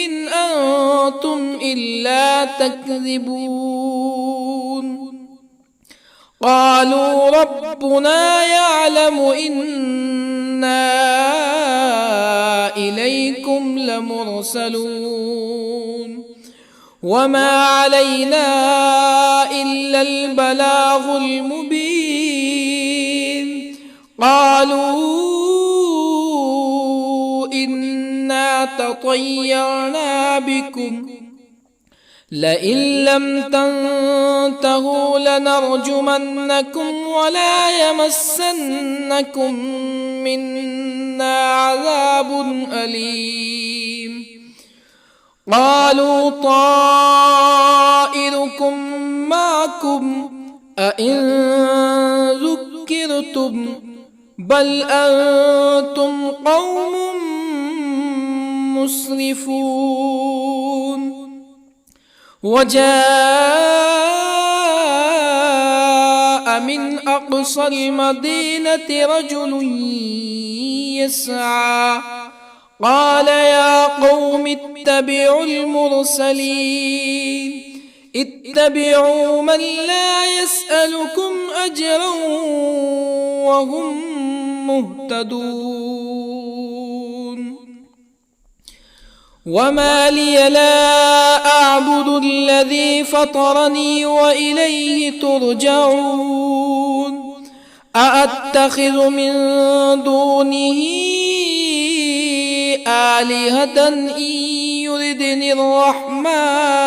إن أنتم إلا تكذبون قالوا ربنا يعلم إنا إليكم لمرسلون وما علينا إلا البلاغ المبين قالوا إنا تطيرنا بكم لئن لم تنتهوا لنرجمنكم ولا يمسنكم منا عذاب أليم قالوا طائركم معكم أئن ذكرتم بل أنتم قوم مسرفون وجاء من أقصى المدينة رجل يسعى قال يا قوم اتبعوا المرسلين اتبعوا من لا يسألكم أجرا وهم مهتدون وما لي لا أعبد الذي فطرني وإليه ترجعون أأتخذ من دونه آلهة إن يردني الرحمن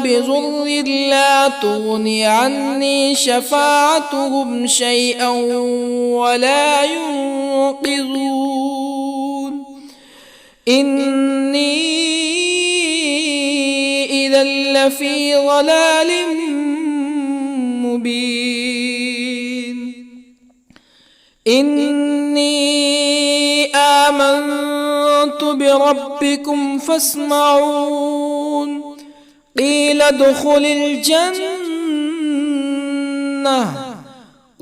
بضر لا تغني عني شفاعتهم شيئا ولا ينقذون إني إذا لفي ضلال مبين إني آمنت بربكم فاسمعون قيل ادخل الجنة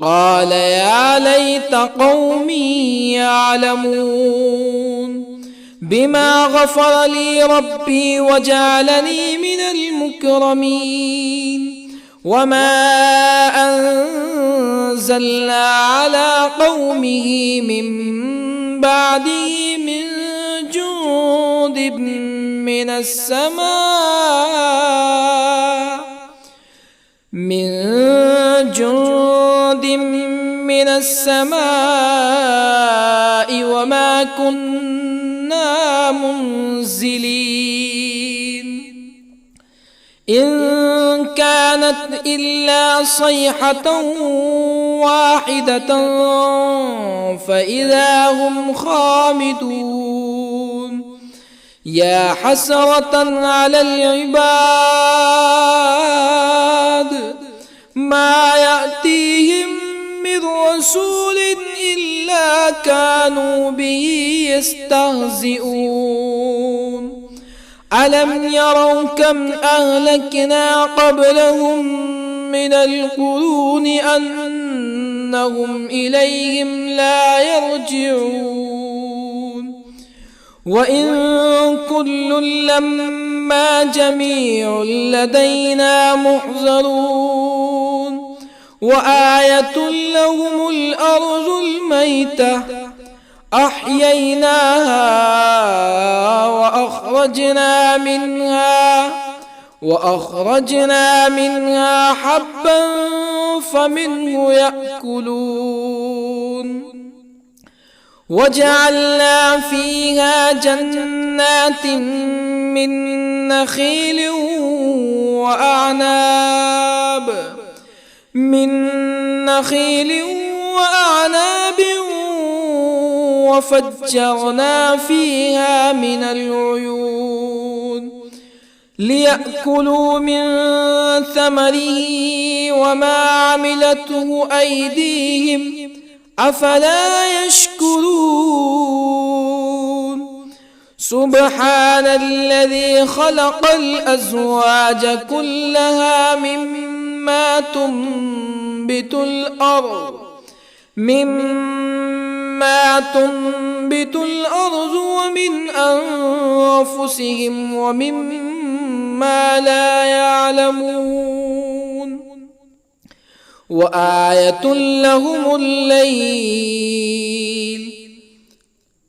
قال يا ليت قومي يعلمون بما غفر لي ربي وجعلني من المكرمين وما أنزلنا على قومه من بعده من جند من السماء وما كنا منزلين إن كانت إلا صيحة واحدة فإذا هم خامدون يا حسرة على العباد ما يأتيهم من رسول إلا كانوا به يستهزئون ألم يروا كم أهلكنا قبلهم من القرون أنهم إليهم لا يرجعون وإن كل لما جميع لدينا محضرون وآية لهم الأرض الميتة أحييناها وأخرجنا منها حبا فمنه يأكلون وجعلنا فيها جنات من نخيل وأعناب وفجرنا فيها من العيون ليأكلوا من ثمره وما عملته أيديهم أفلا يشكرون سبحان الذي خلق الأزواج كلها مما تنبت الأرض ومن أنفسهم ومما لا يعلمون وآية لهم الليل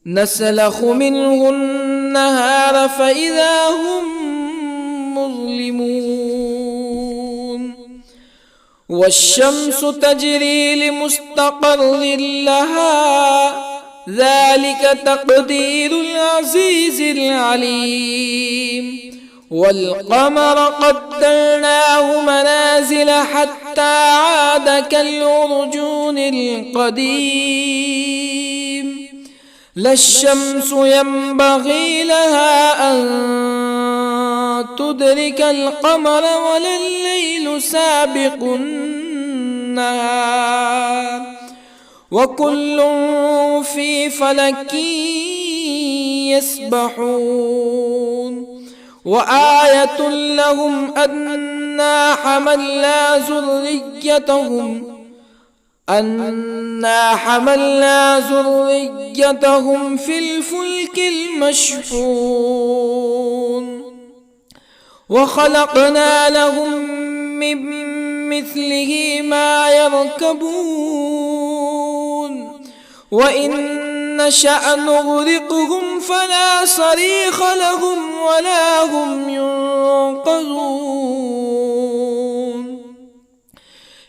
نسلخ منه النهار فإذا هم مظلمون والشمس تجري لمستقر لها ذلك تقدير العزيز العليم والقمر قدرناه منازل حتى عاد كالعرجون القديم لا الشمس ينبغي لها أن تدرك القمر ولا الليل سابق النهار وكل في فلك يسبحون وآية لهم أنا حملنا ذريتهم في الفلك المشحون وخلقنا لهم من مثله ما يركبون وإن نشأ نغرقهم فلا صريخ لهم ولا هم ينقذون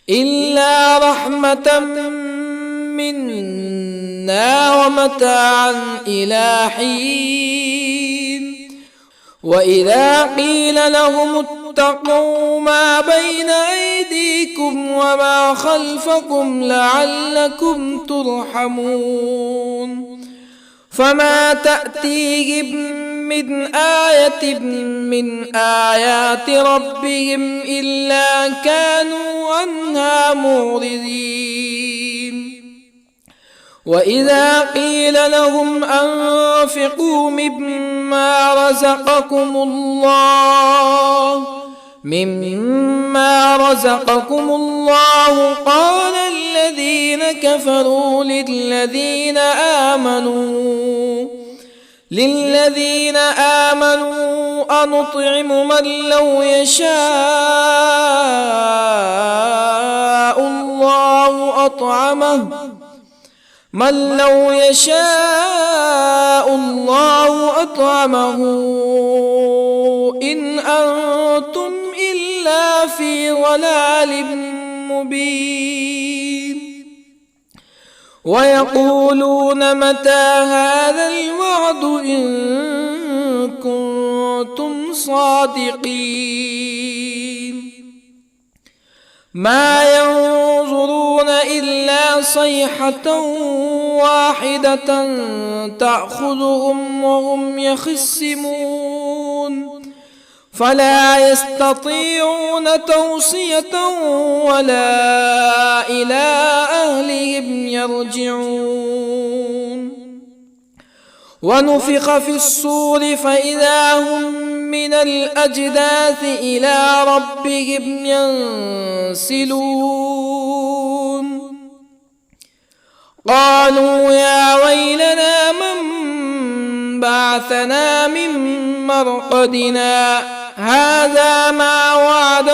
إلا رحمة منا ومتاعا إلى حين وإذا قيل لهم اتقوا ما بين أيديكم وما خلفكم لعلكم ترحمون فما تأتيهم من آية من آيات ربهم إلا كانوا عنها معرضين وإذا قيل لهم أنفقوا مما رزقكم الله قال الذين كفروا للذين آمنوا أنطعم من لو يشاء الله أطعمه إن أنتم إلا في ضلال مبين ويقولون متى هذا الوعد إن كنتم صادقين ما ينظرون إلا صيحة واحدة تأخذهم وهم يخصمون فلا يستطيعون توصية ولا إلى أهلهم يرجعون ونفخ في الصور فإذا هم من الأجداث إلى ربهم ينسلون قالوا يا ويلنا من بعثنا من مرقدنا هذا ما وعد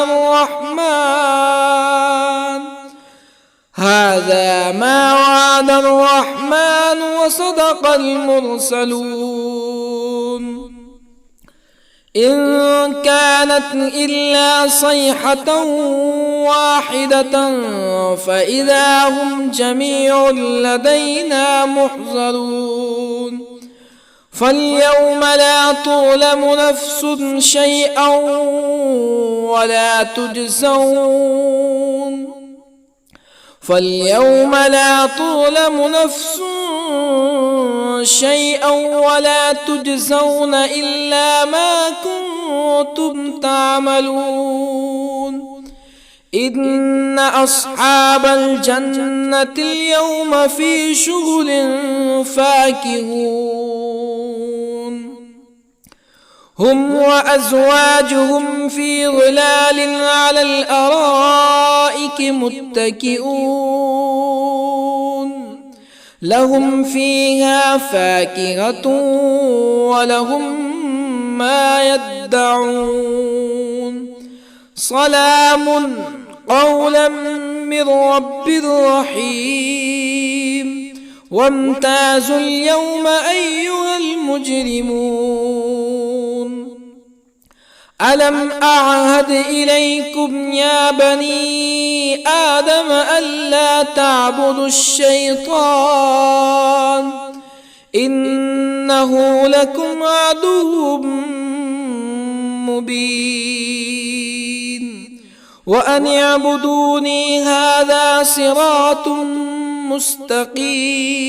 الرحمن وصدق المرسلون إن كانت إلا صيحة واحدة فإذا هم جميع لدينا محضرون فاليوم لا تظلم نفس شيئا ولا تجزون إلا ما كنتم تعملون إن أصحاب الجنة اليوم في شغل فاكهون هم وأزواجهم في ظلال على الأرائك متكئون لهم فيها فاكهة ولهم ما يدعون سلام قولا من رب رحيم وامتازوا اليوم أيها المجرمون ألم أعهد إليكم يا بني آدم ألا تعبدوا الشيطان إنه لكم عدو مبين وأن اعبدوني هذا صراط مستقيم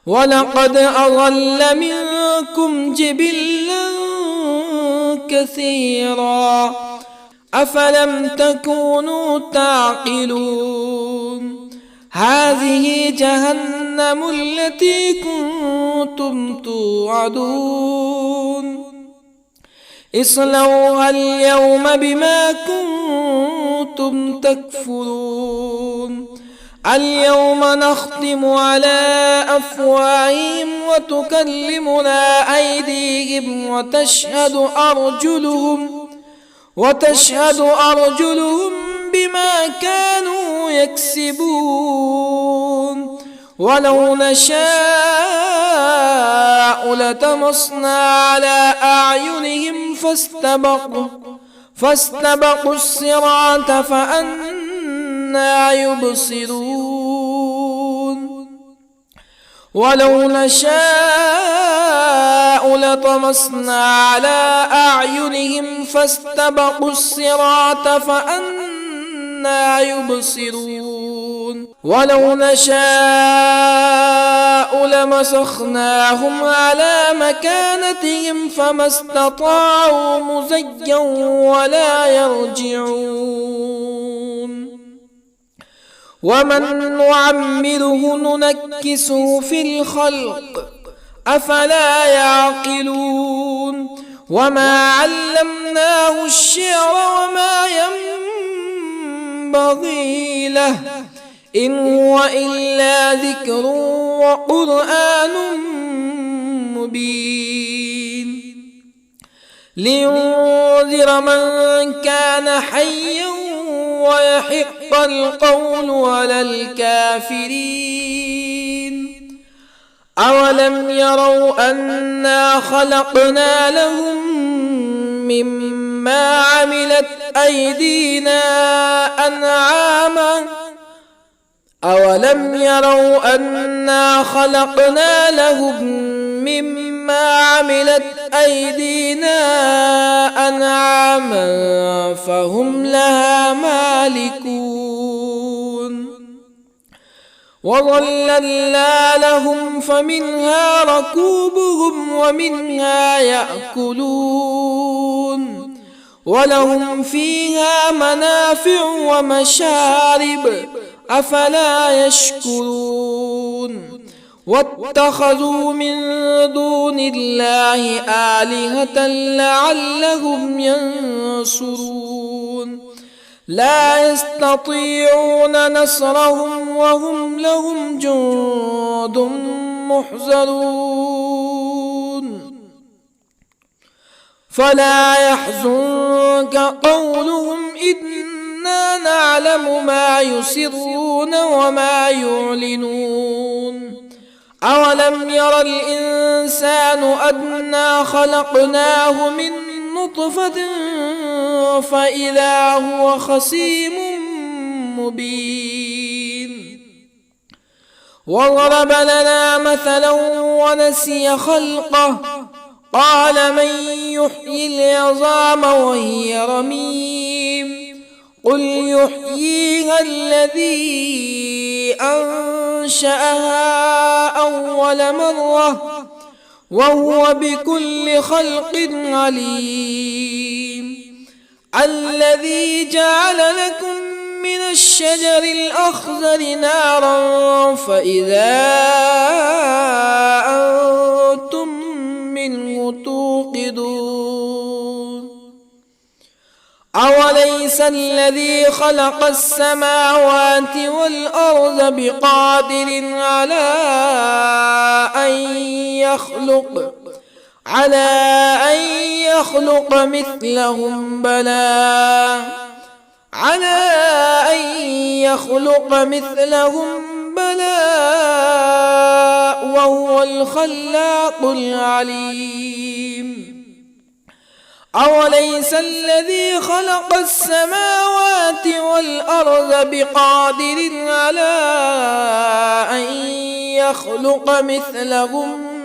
ولقد أضل منكم جبلا كثيرا أفلم تكونوا تعقلون هذه جهنم التي كنتم توعدون اصلوها اليوم بما كنتم تكفرون اليوم نختم على أفواههم وتكلمنا أيديهم وتشهد أرجلهم بما كانوا يكسبون ولو نشاء لطمسنا على أعينهم فاستبقوا الصراط فأنى يبصرون ولو نشاء لطمسنا على أعينهم فاستبقوا الصراط فأنى يبصرون ولو نشاء لمسخناهم على مكانتهم فما استطاعوا مزيا ولا يرجعون ومن نعمره ننكسه في الخلق أفلا يعقلون وما علمناه الشعر وما ينبغي له إن هو إلا ذكر وقرآن مبين لينذر من كان حيا ويحق القول على الكافرين أولم يروا أنا خلقنا لهم مما عملت أيدينا أنعاما أولم يروا أنا خلقنا لهم مما عملت أيدينا أنعاما فهم لها مالكون وظللنا لهم فمنها ركوبهم ومنها يأكلون ولهم فيها منافع ومشارب أفلا يشكرون واتخذوا من دون الله آلهة لعلهم ينصرون لا يستطيعون نصرهم وهم لهم جند محضرون فلا يحزنك قولهم إنا نعلم ما يسرون وما يعلنون أولم ير الإنسان أنا خلقناه من نطفة فإذا هو خصيم مبين وضرب لنا مثلا ونسي خلقه قال من يحيي العظام وهي رميم قل يحييها الذي أنشأها أول مرة وهو بكل خلق عليم الذي جعل لكم من الشجر الأخضر نارا فإذا أنتم منه توقدون أوليس الذي خلق السماوات والأرض بقادر على أن يخلق مثلهم بلى وهو الخلاق العليم أوليس الذي خلق السماوات والأرض بقادر على أن يخلق مثلهم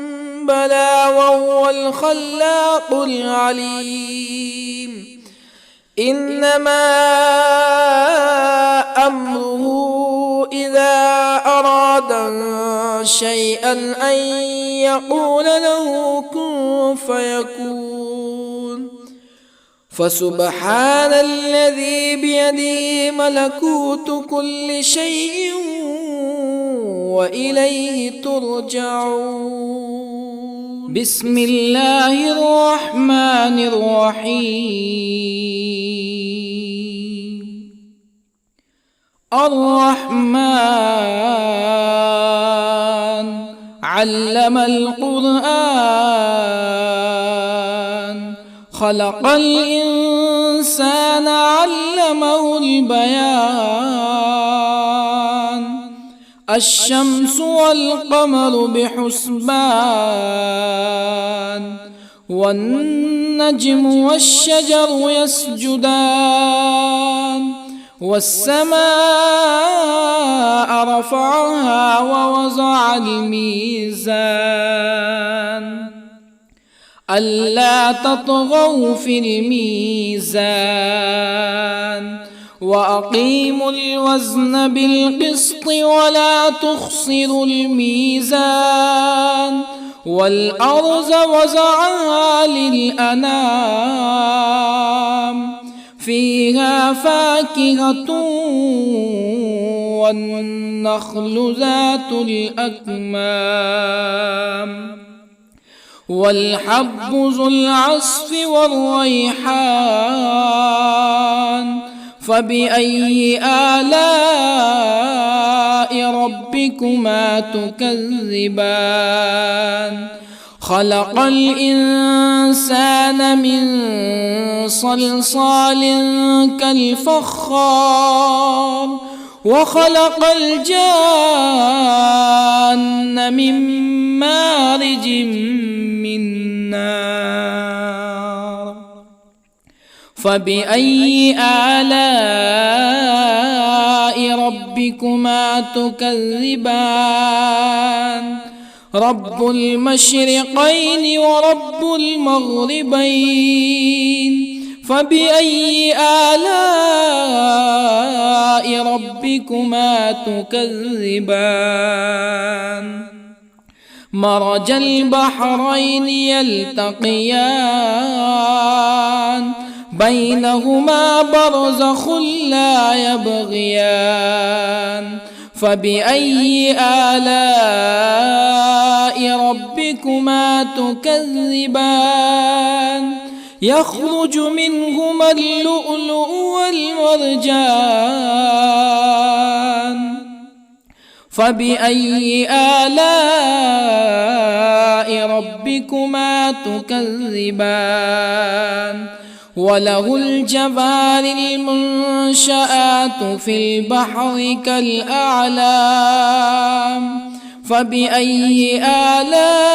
بلى وهو الخلاق العليم إنما أمره إذا أراد شيئا أن يقول له كن فيكون فسبحان الذي بيده ملكوت كل شيء وإليه ترجعون. بسم الله الرحمن الرحيم. الرحمن علم القرآن خلق الإنسان علمه البيان الشمس والقمر بحسبان والنجم والشجر يسجدان والسماء رفعها ووضع الميزان ألا تطغوا في الميزان وأقيموا الوزن بالقسط ولا تخسروا الميزان والأرض وضعها للأنام فيها فاكهة والنخل ذات الأكمام والحب ذو العصف والريحان فبأي آلاء ربكما تكذبان خلق الإنسان من صلصال كالفخار وخلق الجان من مارج من نار فبأي آلاء ربكما تكذبان رب المشرقين ورب المغربين فبأي آلاء ربكما تكذبان مرج البحرين يلتقيان بينهما برزخ لا يبغيان فبأي آلاء ربكما تكذبان يخرج منهما اللؤلؤ والمرجان فبأي آلاء ربكما تكذبان وله الجوار المنشآت في البحر كالأعلام فبأي آلاء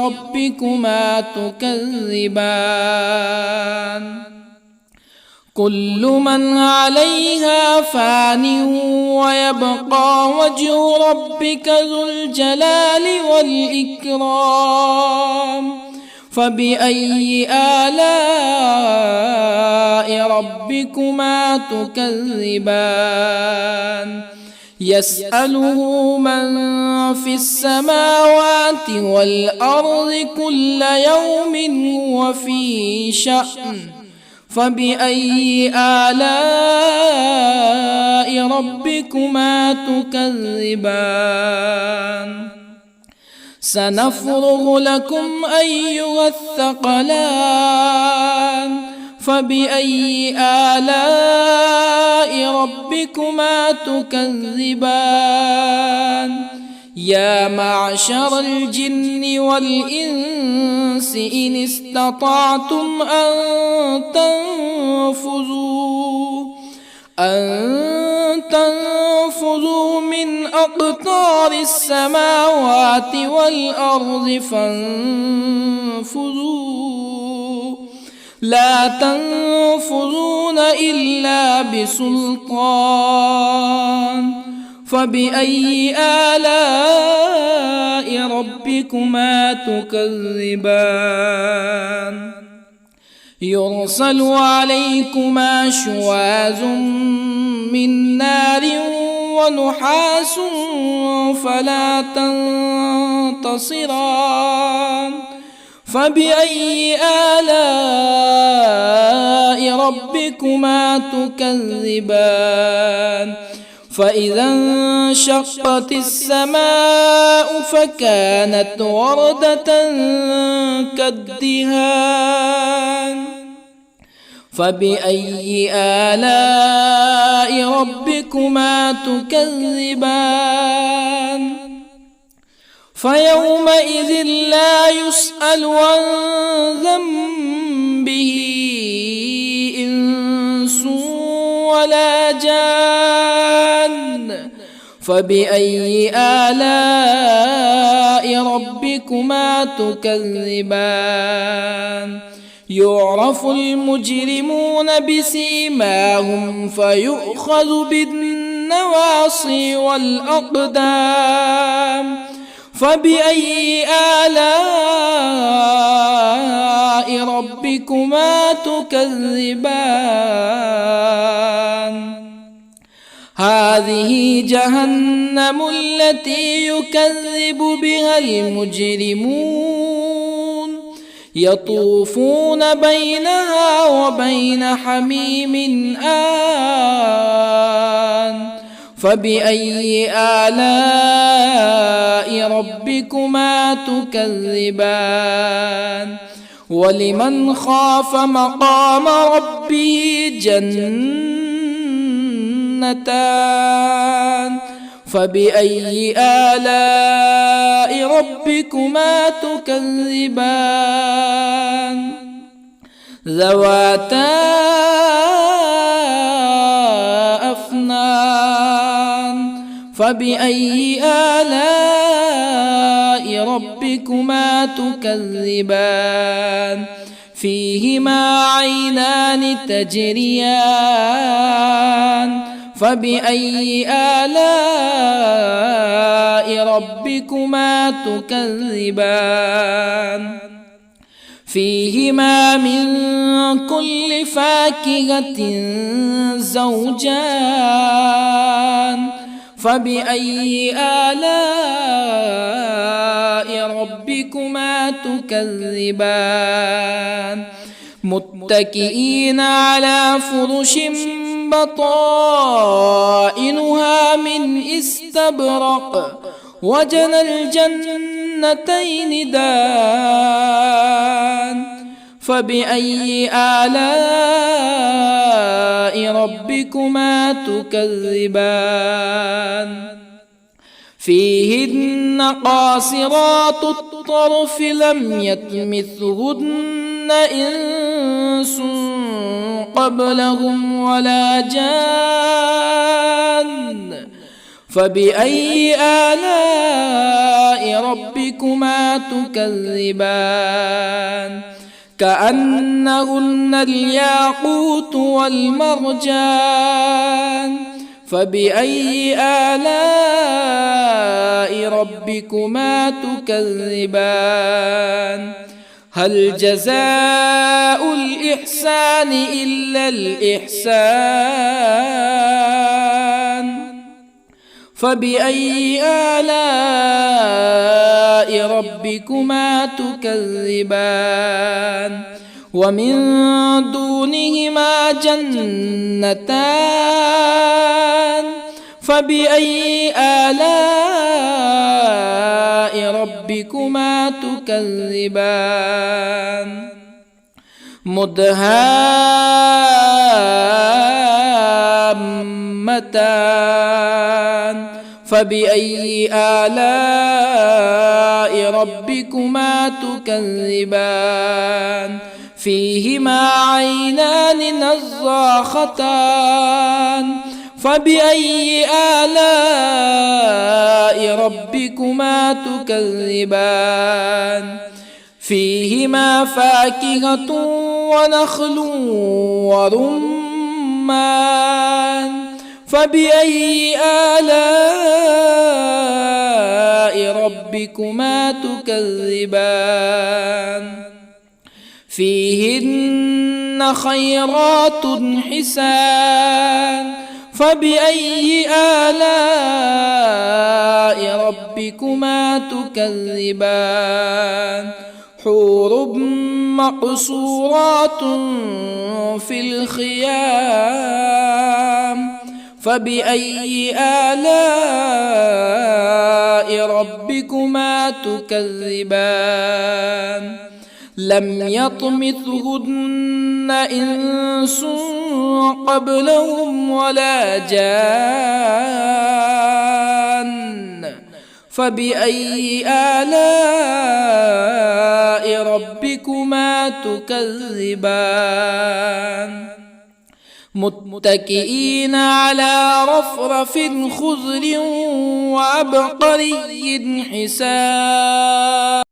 ربكما تكذبان كل من عليها فان ويبقى وجه ربك ذو الجلال والإكرام فبأي آلاء ربكما تكذبان يسأله من في السماوات والأرض كل يوم هو في شأن فبأي آلاء ربكما تكذبان سنفرغ لكم أيها الثقلان فبأي آلاء ربكما تكذبان يا معشر الجن والإنس إن استطعتم أن تنفذوا من أقطار السماوات والأرض فانفذوا لا تنفذون إلا بسلطان فبأي آلاء ربكما تكذبان يرسل عليكما شواظ من نار ونحاس فلا تنتصران فبأي آلاء ربكما تكذبان فإذا انشقت السماء فكانت وردة كالدهان فبأي آلاء ربكما تكذبان فيومئذ لا يسأل عن ذنبه إنس ولا جان فبأي آلاء ربكما تكذبان يعرف المجرمون بسيماهم فيؤخذ بالنواصي والأقدام فبأي آلاء ربكما تكذبان هذه جهنم التي يكذب بها المجرمون يطوفون بينها وبين حميم آن فبأي آلاء ربكما تكذبان ولمن خاف مقام ربه جنتان فبأي آلاء ربكما تكذبان ذواتا أفنان فبأي آلاء ربكما تكذبان فيهما عينان تجريان فبأي آلاء ربكما تكذبان فيهما من كل فاكهة زوجان فبأي آلاء ربكما تكذبان متكئين على فرش بطائنها من استبرق وجنى الجنتين دان فبأي آلاء ربكما تكذبان فيهن قاصرات الطرف لم يطمثهن إنس قبلهم ولا جان فبأي آلاء ربكما تكذبان كأنهن الياقوت والمرجان فبأي آلاء ربكما تكذبان هل جزاء الإحسان إلا الإحسان فبأي آلاء ربكما تكذبان ومن دونهما جنتان فبأي آلاء ربكما تكذبان مدهامتان فبأي آلاء ربكما تكذبان فيهما عينان نضاختان فبأي آلاء ربكما تكذبان فيهما فاكهة ونخل ورمان فبأي آلاء ربكما تكذبان فيهن خيرات حسان فبأي آلاء ربكما تكذبان حور مقصورات في الخيام فبأي آلاء ربكما تكذبان لم يطمثهن إنس قبلهم ولا جان فبأي آلاء ربكما تكذبان متكئين على رفرف خضر وعبقري حسان